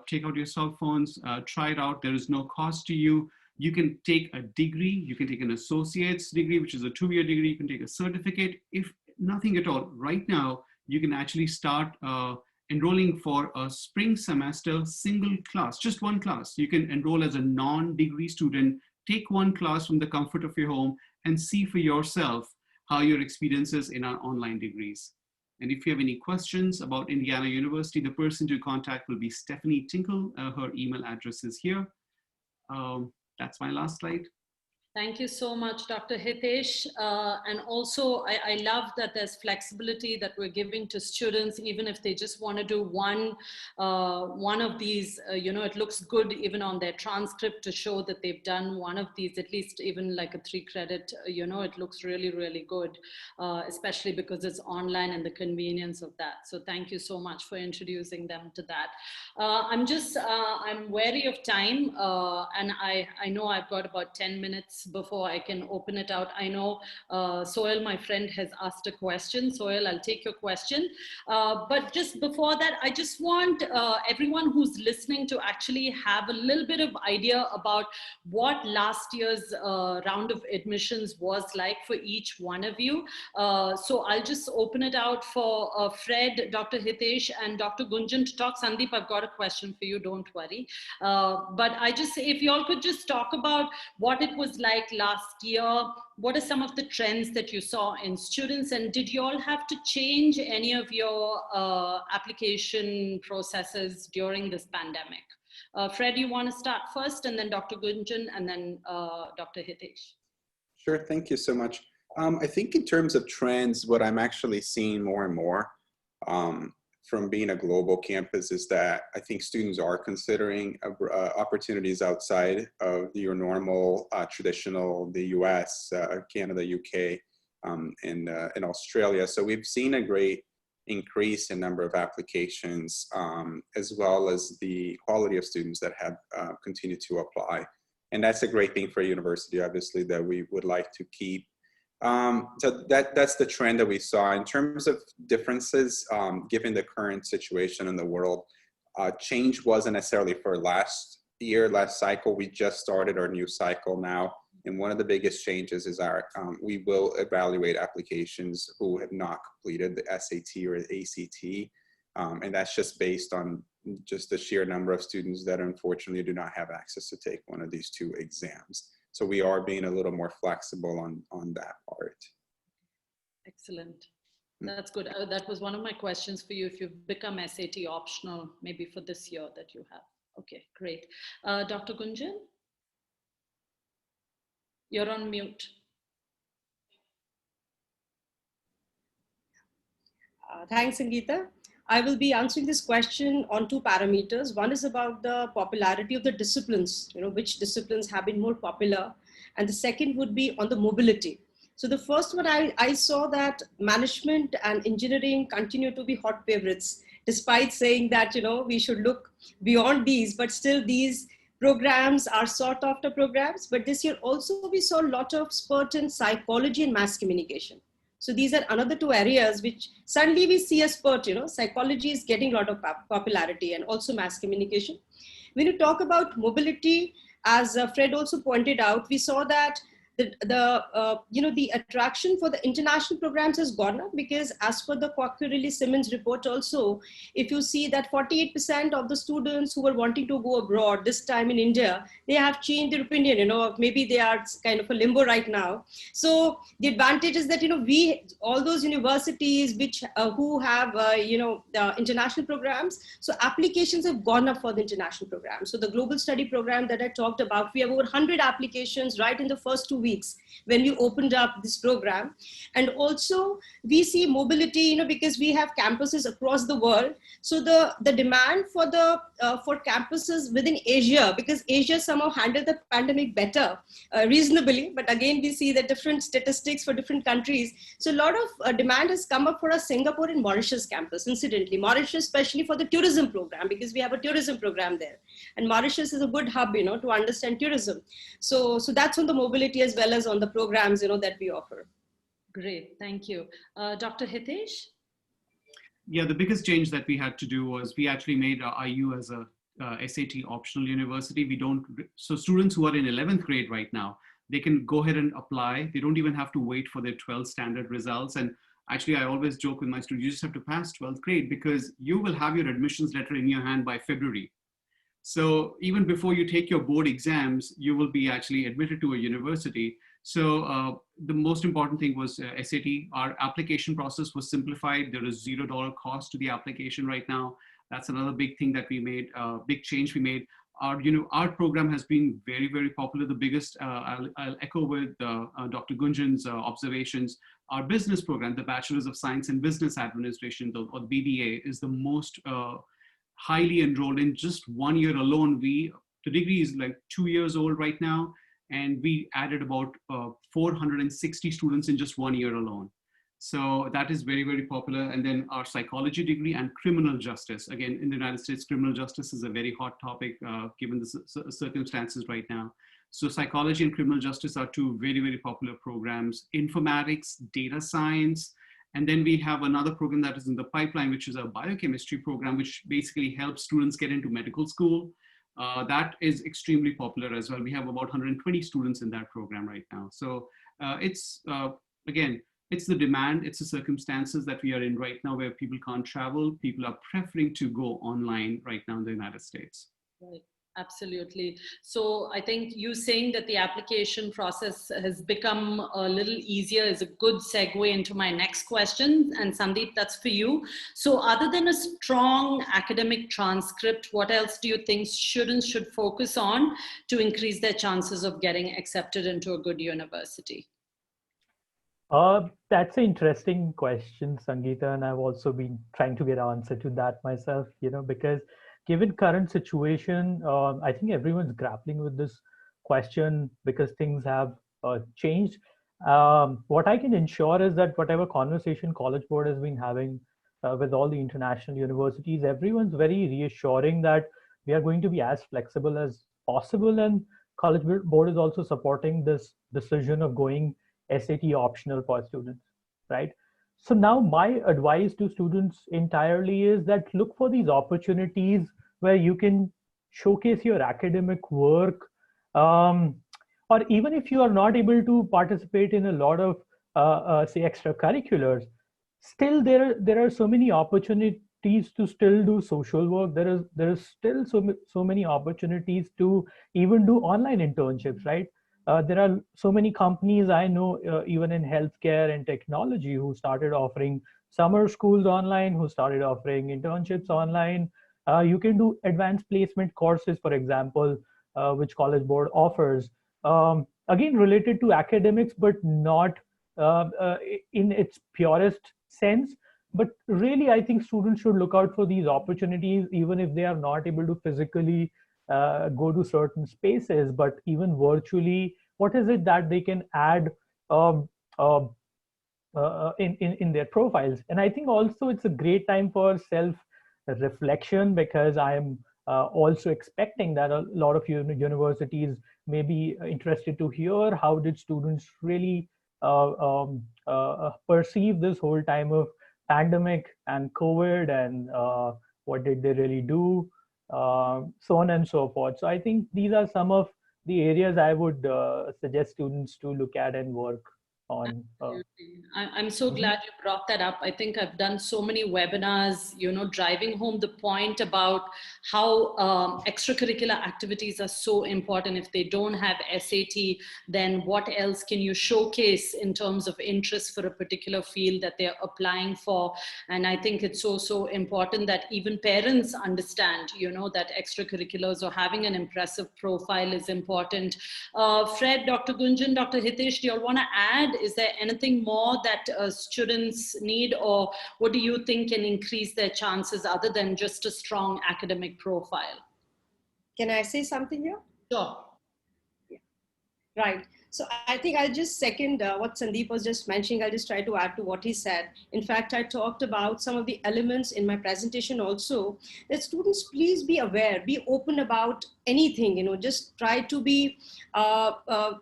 Take out your cell phones, try it out. There is no cost to you. You can take a degree. You can take an associate's degree, which is a 2-year degree. You can take a certificate. If nothing at all, right now, you can actually start enrolling for a spring semester single class, just one class. You can enroll as a non-degree student, take one class from the comfort of your home and see for yourself how your experiences in our online degrees. And if you have any questions about Indiana University, the person to contact will be Stephanie Tinkle. Her email address is here. That's my last slide. Thank you so much, Dr. Hitesh. And also, I love that there's flexibility that we're giving to students, even if they just want to do one of these, it looks good even on their transcript to show that they've done one of these, at least even like a 3 credit, it looks really, really good, especially because it's online and the convenience of that. So thank you so much for introducing them to that. I'm wary of time, and I know I've got about 10 minutes before I can open it out. I know Soil, my friend, has asked a question. Soil, I'll take your question. But just before that, I just want everyone who's listening to actually have a little bit of idea about what last year's round of admissions was like for each one of you. So I'll just open it out for Fred, Dr. Hitesh, and Dr. Gunjan to talk. Sandeep, I've got a question for you, don't worry. But I just, if you all could just talk about what it was like last year, what are some of the trends that you saw in students, and did you all have to change any of your application processes during this pandemic? Fred, you want to start first, and then Dr. Gunjan, and then Dr. Hitesh. Sure, thank you so much. I think in terms of trends, what I'm actually seeing more and more from being a global campus is that I think students are considering opportunities outside of your normal, traditional, the US, Canada, UK, and Australia. So we've seen a great increase in number of applications, as well as the quality of students that have continued to apply. And that's a great thing for a university, obviously, that we would like to keep So that's the trend that we saw. In terms of differences, given the current situation in the world, change wasn't necessarily for last year, last cycle. We just started our new cycle now. And one of the biggest changes is we will evaluate applications who have not completed the SAT or the ACT. And that's just based on just the sheer number of students that unfortunately do not have access to take one of these two exams. So we are being a little more flexible on that part. Excellent. That's good. That was one of my questions for you. If you've become SAT optional, maybe for this year that you have. Okay, great. Dr. Gunjan, you're on mute. Thanks, Sangeeta. I will be answering this question on two parameters. One is about the popularity of the disciplines, which disciplines have been more popular. And the second would be on the mobility. So the first one, I saw that management and engineering continue to be hot favorites, despite saying that, we should look beyond these, but still these programs are sought after programs. But this year also we saw a lot of spurt in psychology and mass communication. So these are another two areas which suddenly we see a spurt, psychology is getting a lot of popularity and also mass communication. When you talk about mobility, as Fred also pointed out, we saw that the attraction for the international programs has gone up because as per the Quacquarelli-Simmons report also, if you see that 48% of the students who were wanting to go abroad this time in India, they have changed their opinion, maybe they are kind of a limbo right now. So the advantage is that, all those universities which who have, the international programs, so applications have gone up for the international programs. So the global study program that I talked about, we have over 100 applications right in the first 2 weeks when we opened up this program. And also we see mobility, because we have campuses across the world. So the demand for the for campuses within Asia, because Asia somehow handled the pandemic better, reasonably, but again we see the different statistics for different countries. So a lot of demand has come up for a Singapore and Mauritius campus. Incidentally, Mauritius especially for the tourism program, because we have a tourism program there, and Mauritius is a good hub, to understand tourism. So that's on the mobility as well as on the programs, that we offer. Great, thank you. Dr. Hitesh? Yeah, the biggest change that we had to do was we actually made IU as a SAT optional university. So students who are in 11th grade right now, they can go ahead and apply. They don't even have to wait for their 12th standard results. And actually, I always joke with my students, you just have to pass 12th grade because you will have your admissions letter in your hand by February. So even before you take your board exams, you will be actually admitted to a university. So the most important thing was SAT. Our application process was simplified. There is $0 cost to the application right now. That's another big thing that we made, big change we made. Our program has been very, very popular. The biggest, I'll echo with Dr. Gunjan's observations. Our business program, the Bachelor's of Science in Business Administration, or the BBA, is the most highly enrolled. In just 1 year alone. The degree is like 2 years old right now, and we added about 460 students in just 1 year alone. So that is very, very popular. And then our psychology degree and criminal justice. Again, in the United States, criminal justice is a very hot topic given the circumstances right now. So psychology and criminal justice are two very, very popular programs. Informatics, data science. And then we have another program that is in the pipeline, which is a biochemistry program, which basically helps students get into medical school. That is extremely popular as well. We have about 120 students in that program right now. So again, it's the demand, it's the circumstances that we are in right now where people can't travel. People are preferring to go online right now in the United States. Right. Absolutely. So I think you saying that the application process has become a little easier is a good segue into my next question. And Sandeep, that's for you. So other than a strong academic transcript, what else do you think students should focus on to increase their chances of getting accepted into a good university? That's an interesting question, Sangeeta, and I've also been trying to get an answer to that myself, because given current situation, I think everyone's grappling with this question because things have changed. What I can ensure is that whatever conversation College Board has been having with all the international universities, everyone's very reassuring that we are going to be as flexible as possible. And College Board is also supporting this decision of going SAT optional for students, right? So now my advice to students entirely is that look for these opportunities where you can showcase your academic work, um, or even if you are not able to participate in a lot of say extracurriculars, still there are so many opportunities to still do social work. There is still so many opportunities to even do online internships, right? There are so many companies I know, even in healthcare and technology, who started offering summer schools online, who started offering internships online. You can do advanced placement courses, for example, which College Board offers. Again, related to academics, but not in its purest sense. But really, I think students should look out for these opportunities, even if they are not able to physically go to certain spaces, but even virtually, what is it that they can add um, uh, in their profiles? And I think also it's a great time for self reflection, because I am also expecting that a lot of universities may be interested to hear how did students really perceive this whole time of pandemic and COVID, and what did they really do, so on and so forth. So I think these are some of the areas I would suggest students to look at and work on. Absolutely. I'm so Mhm. glad you brought that up. I think I've done so many webinars, driving home the point about how extracurricular activities are so important. If they don't have SAT, then what else can you showcase in terms of interest for a particular field that they're applying for? And I think it's so important that even parents understand, that extracurriculars or having an impressive profile is important. Fred, Dr. Gunjan, Dr. Hitesh, do you all want to add? Is there anything more that students need, or what do you think can increase their chances other than just a strong academic profile? Can I say something here? Sure. Right. So I think I'll just second what Sandeep was just mentioning. I'll just try to add to what he said. In fact, I talked about some of the elements in my presentation also, that students, please be aware, be open about anything, just try to be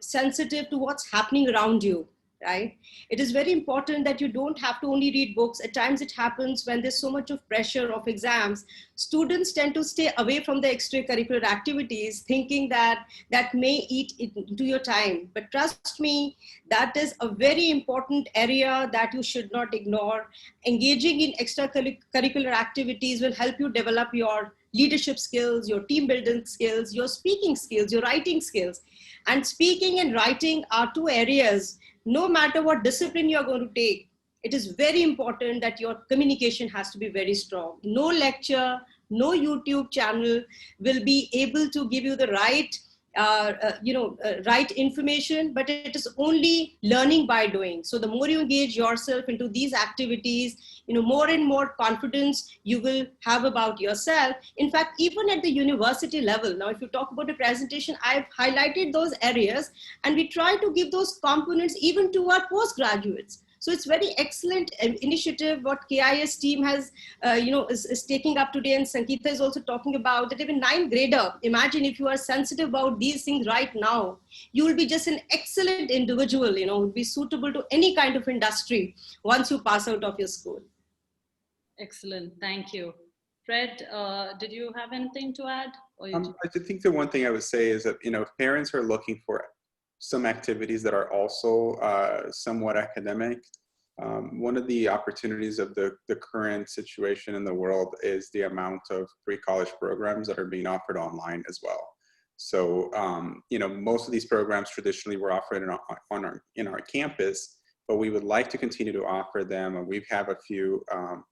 sensitive to what's happening around you. Right? It is very important that you don't have to only read books. At times it happens when there's so much of pressure of exams, students tend to stay away from the extracurricular activities, thinking that may eat into your time. But trust me, that is a very important area that you should not ignore. Engaging in extracurricular activities will help you develop your leadership skills, your team building skills, your speaking skills, your writing skills. And speaking and writing are two areas, no matter what discipline you're going to take, it is very important that your communication has to be very strong. No lecture, no YouTube channel will be able to give you the right, right information, but it is only learning by doing. So the more you engage yourself into these activities, more and more confidence you will have about yourself. In fact, even at the university level, now if you talk about a presentation, I've highlighted those areas, and we try to give those components even to our postgraduates. So it's very excellent initiative what KIS team has, is taking up today, and Sangeeta is also talking about that. Even ninth grader, imagine if you are sensitive about these things right now, you will be just an excellent individual, would be suitable to any kind of industry once you pass out of your school. Excellent, thank you. Fred, did you have anything to add? I think the one thing I would say is that, if parents are looking for some activities that are also somewhat academic, one of the opportunities of the current situation in the world is the amount of pre-college programs that are being offered online as well. So, most of these programs traditionally were offered in our campus, but we would like to continue to offer them. And we have a few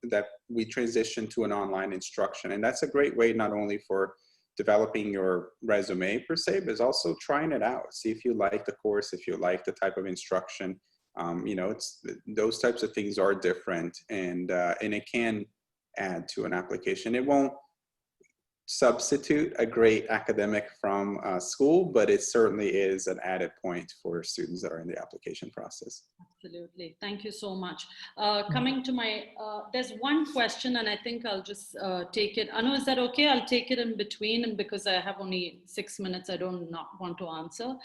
that we transition to an online instruction. And that's a great way not only for developing your resume per se, but also trying it out. See if you like the course, if you like the type of instruction. Those types of things are different, and it can add to an application. It won't substitute a great academic from school, but it certainly is an added point for students that are in the application process. Absolutely. Thank you so much. Coming to my, there's one question, and I think I'll just take it. Anu, is that okay? I'll take it in between, and because I have only 6 minutes, I don't not want to answer.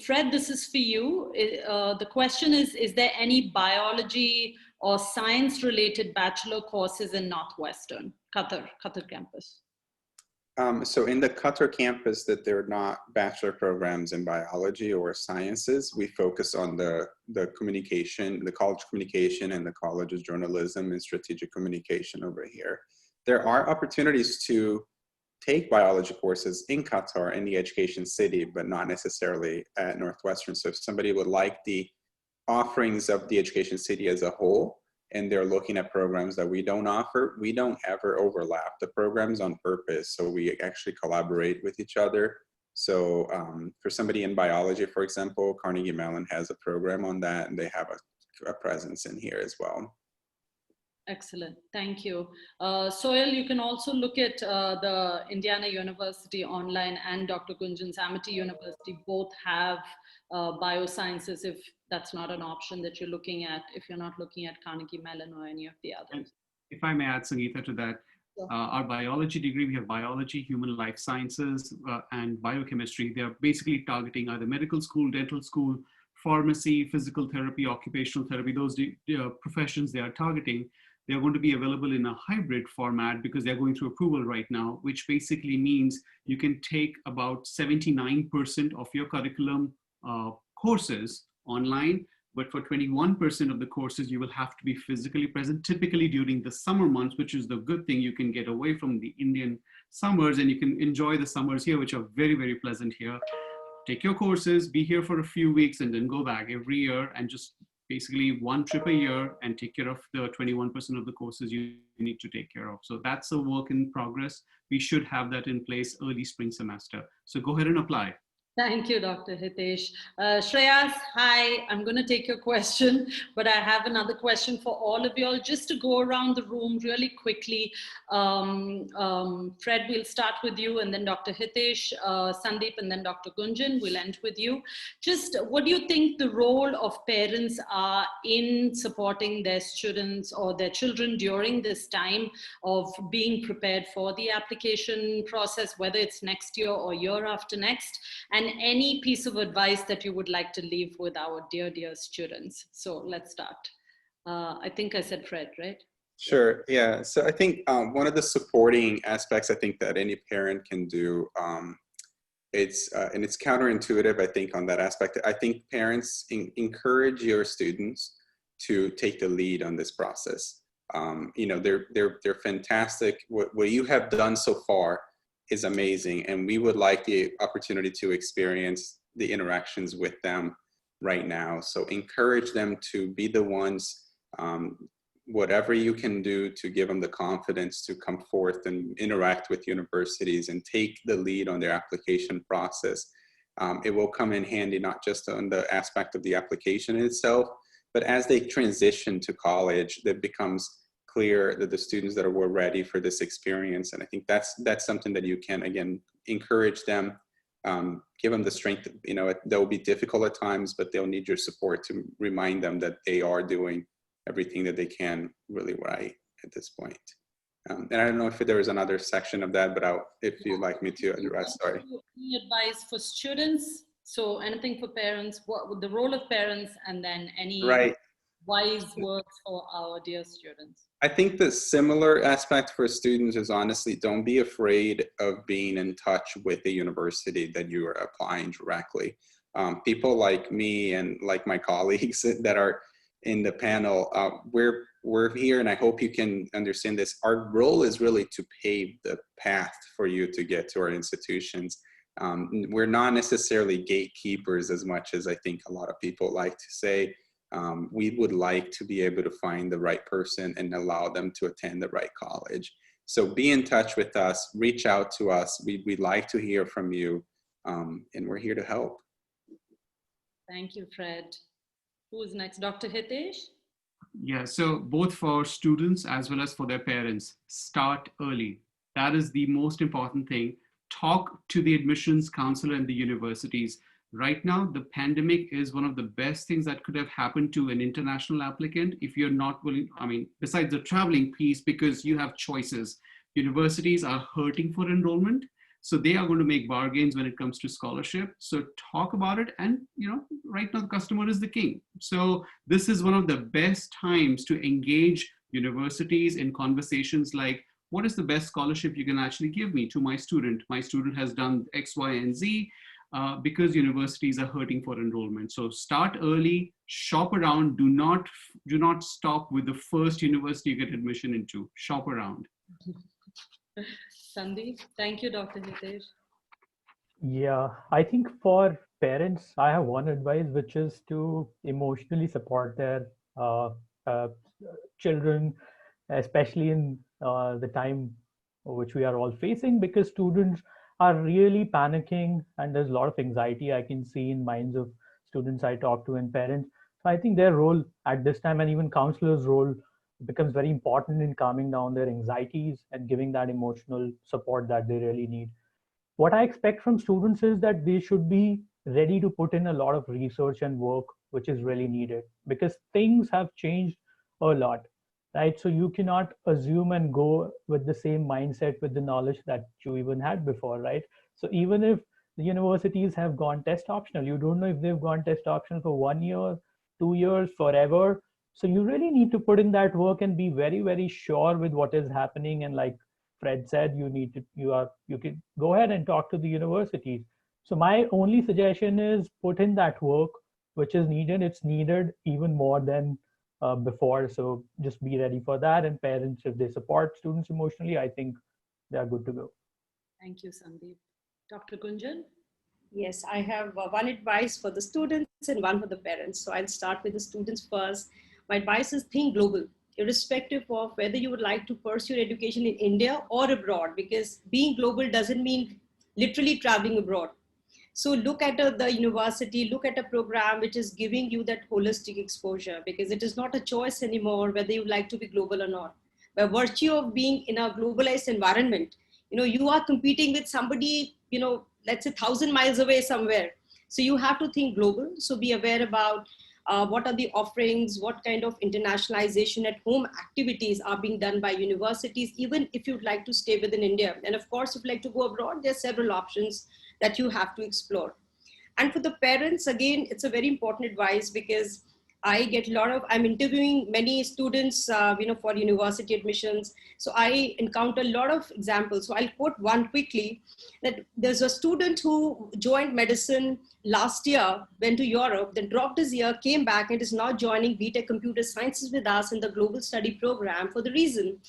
Fred, this is for you. The question is there any biology or science-related bachelor courses in Northwestern, Qatar campus? So in the Qatar campus, that there are not bachelor programs in biology or sciences. We focus on the communication, the college communication, and the college of journalism and strategic communication over here. There are opportunities to take biology courses in Qatar in the education city, but not necessarily at Northwestern. So if somebody would like the offerings of the education city as a whole, and they're looking at programs that we don't offer, we don't ever overlap the programs on purpose. So we actually collaborate with each other. So for somebody in biology, for example, Carnegie Mellon has a program on that, and they have a presence in here as well. Excellent, thank you. Soil, you can also look at the Indiana University online and Dr. Gunjan's Amity University both have biosciences, if that's not an option that you're looking at, if you're not looking at Carnegie Mellon or any of the others. And if I may add, Sangeeta, to that, our biology degree, we have biology, human life sciences, and biochemistry. They're basically targeting either medical school, dental school, pharmacy, physical therapy, occupational therapy, those professions they are targeting. They're going to be available in a hybrid format because they're going through approval right now, which basically means you can take about 79% of your curriculum courses online, but for 21% of the courses, you will have to be physically present, typically during the summer months, which is the good thing. You can get away from the Indian summers and you can enjoy the summers here, which are very, very pleasant here. Take your courses, be here for a few weeks, and then go back every year and just basically one trip a year and take care of the 21% of the courses you need to take care of. So that's a work in progress. We should have that in place early spring semester. So go ahead and apply. Thank you, Dr. Hitesh. Shreyas, hi, I'm going to take your question, but I have another question for all of you all, just to go around the room really quickly. Fred, we'll start with you, and then Dr. Hitesh, Sandeep, and then Dr. Gunjan, we'll end with you. Just what do you think the role of parents are in supporting their students or their children during this time of being prepared for the application process, whether it's next year or year after next? And any piece of advice that you would like to leave with our dear, dear students. So let's start. I think I said Fred, right? Sure, yeah. So I think one of the supporting aspects I think that any parent can do, and it's counterintuitive, I think, on that aspect. I think parents encourage your students to take the lead on this process. You know, they're fantastic. What you have done so far is amazing, and we would like the opportunity to experience the interactions with them right now. So encourage them to be the ones, whatever you can do to give them the confidence to come forth and interact with universities and take the lead on their application process. It will come in handy not just on the aspect of the application itself, but as they transition to college, that becomes clear that the students that were ready for this experience. And I think that's something that you can, again, encourage them, give them the strength. You know, they'll be difficult at times, but they'll need your support to remind them that they are doing everything that they can really right at this point. And I don't know if there is another section of that, but if you'd like me to address, sorry. Any advice for students? So anything for parents, what the role of parents, and then any wise words for our dear students? I think the similar aspect for students is honestly, don't be afraid of being in touch with the university that you are applying directly. People like me and like my colleagues that are in the panel, we're here, and I hope you can understand this. Our role is really to pave the path for you to get to our institutions. We're not necessarily gatekeepers as much as I think a lot of people like to say. We would like to be able to find the right person and allow them to attend the right college. So be in touch with us, reach out to us. We'd like to hear from you, and we're here to help. Thank you, Fred. Who's next? Dr. Hitesh? Yeah, so both for students as well as for their parents, start early. That is the most important thing. Talk to the admissions counselor and the universities. Right now, the pandemic is one of the best things that could have happened to an international applicant if you're not willing, I mean, besides the traveling piece, because you have choices. Universities are hurting for enrollment, so they are going to make bargains when it comes to scholarship. So talk about it, and right now the customer is the king. So this is one of the best times to engage universities in conversations like, what is the best scholarship you can actually give me to my student? My student has done X, Y, and Z. Because universities are hurting for enrollment. So start early, shop around, do not stop with the first university you get admission into. Shop around. Sandeep, thank you, Dr. Hitesh. Yeah, I think for parents, I have one advice, which is to emotionally support their uh, uh, children, especially in the time which we are all facing, because students are really panicking and there's a lot of anxiety I can see in minds of students I talk to and parents. So I think their role at this time, and even counselors' role, becomes very important in calming down their anxieties and giving that emotional support that they really need. What I expect from students is that they should be ready to put in a lot of research and work, which is really needed, because things have changed a lot, right? So you cannot assume and go with the same mindset with the knowledge that you even had before, right? So even if the universities have gone test optional, you don't know if they've gone test optional for 1 year, 2 years, forever. So you really need to put in that work and be very, very sure with what is happening. And like Fred said, you can go ahead and talk to the universities. So my only suggestion is put in that work which is needed. It's needed even more than before. So just be ready for that. And parents, if they support students emotionally, I think they are good to go. Thank you, Sandeep. Dr. Gunjan? Yes, I have one advice for the students and one for the parents. So I'll start with the students first. My advice is think global, irrespective of whether you would like to pursue education in India or abroad, because being global doesn't mean literally traveling abroad. So look at the university, look at a program which is giving you that holistic exposure, because it is not a choice anymore whether you like to be global or not. By virtue of being in a globalized environment, you are competing with somebody, let's say 1,000 miles away somewhere. So you have to think global. So be aware about what are the offerings, what kind of internationalization at home activities are being done by universities, even if you'd like to stay within India. And of course, if you'd like to go abroad, there are several options that you have to explore. And for the parents, again, it's a very important advice, because I get I'm interviewing many students, for university admissions. So I encounter a lot of examples. So I'll quote one quickly, that there's a student who joined medicine last year, went to Europe, then dropped his year, came back, and is now joining BTech Computer Sciences with us in the global study program, for the reason,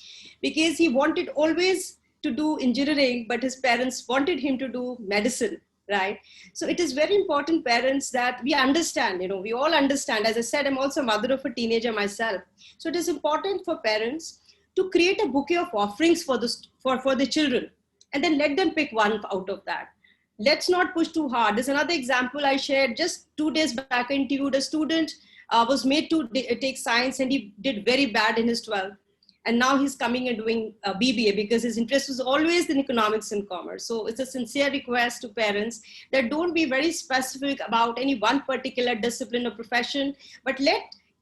because he wanted always to do engineering, but his parents wanted him to do medicine, right? So it is very important, parents, that we understand, we all understand. As I said, I'm also a mother of a teenager myself. So it is important for parents to create a bouquet of offerings for the children, and then let them pick one out of that. Let's not push too hard. There's another example I shared just 2 days back. I interviewed a student, was made to take science, and he did very bad in his 12th. And now he's coming and doing BBA, because his interest was always in economics and commerce. So it's a sincere request to parents that don't be very specific about any one particular discipline or profession, but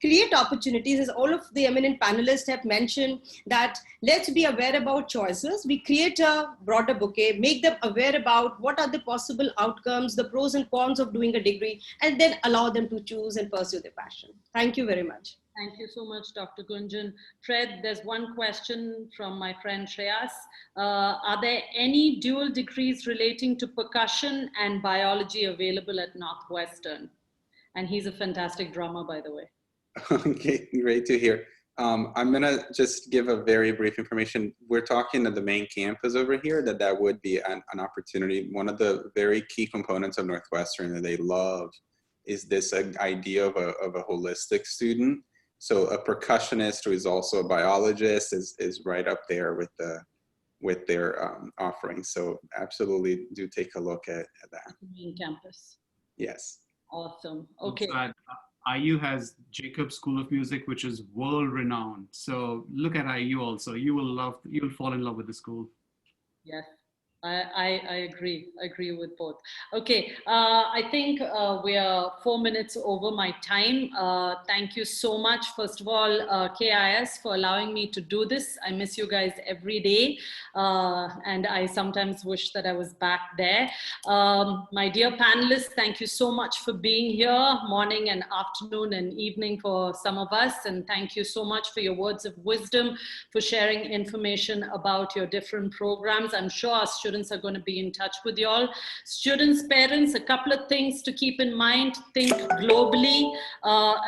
create opportunities, as all of the eminent panelists have mentioned, that let's be aware about choices. We create a broader bouquet, make them aware about what are the possible outcomes, the pros and cons of doing a degree, and then allow them to choose and pursue their passion. Thank you very much. Thank you so much, Dr. Gunjan. Fred, there's one question from my friend Shreyas. Are there any dual degrees relating to percussion and biology available at Northwestern? And he's a fantastic drummer, by the way. Okay, great to hear. I'm gonna just give a very brief information. We're talking to the main campus over here, that would be an opportunity. One of the very key components of Northwestern that they love is this idea of a holistic student. So a percussionist who is also a biologist is right up there with their offerings. So absolutely do take a look at that. Main campus. Yes. Awesome. Okay. IU has Jacob School of Music, which is world renowned. So look at IU also. You'll fall in love with the school. Yes. I agree with both. Okay, I think we are 4 minutes over my time. Thank you so much, first of all, KIS, for allowing me to do this. I miss you guys every day, and I sometimes wish that I was back there. My dear panelists, thank you so much for being here, morning and afternoon and evening for some of us, and thank you so much for your words of wisdom, for sharing information about your different programs. I'm sure our students are going to be in touch with you all. Students, parents, a couple of things to keep in mind. Think globally,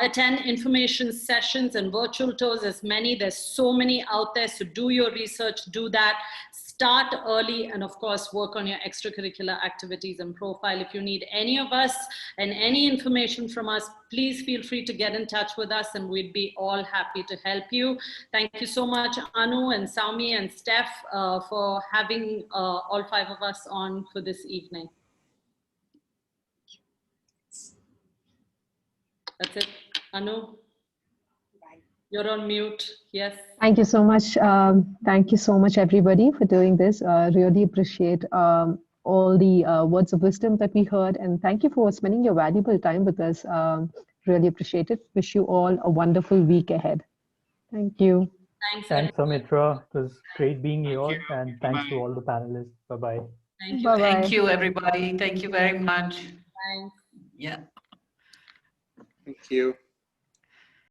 attend information sessions and virtual tours, as many. There's so many out there, so do your research, do that. Start early, and of course, work on your extracurricular activities and profile. If you need any of us and any information from us, please feel free to get in touch with us, and we'd be all happy to help you. Thank you so much, Anu and Saumi and Steph, for having all 5 of us on for this evening. That's it. Anu? You're on mute. Yes. Thank you so much. Thank you so much, everybody, for doing this. Really appreciate all the words of wisdom that we heard. And thank you for spending your valuable time with us. Really appreciate it. Wish you all a wonderful week ahead. Thank you. Thanks, Sumitra. It was great being here. And thanks to all the panelists. Bye-bye. Thank you. Bye-bye. Thank you, everybody. Thank you very much. Thanks. Yeah. Thank you.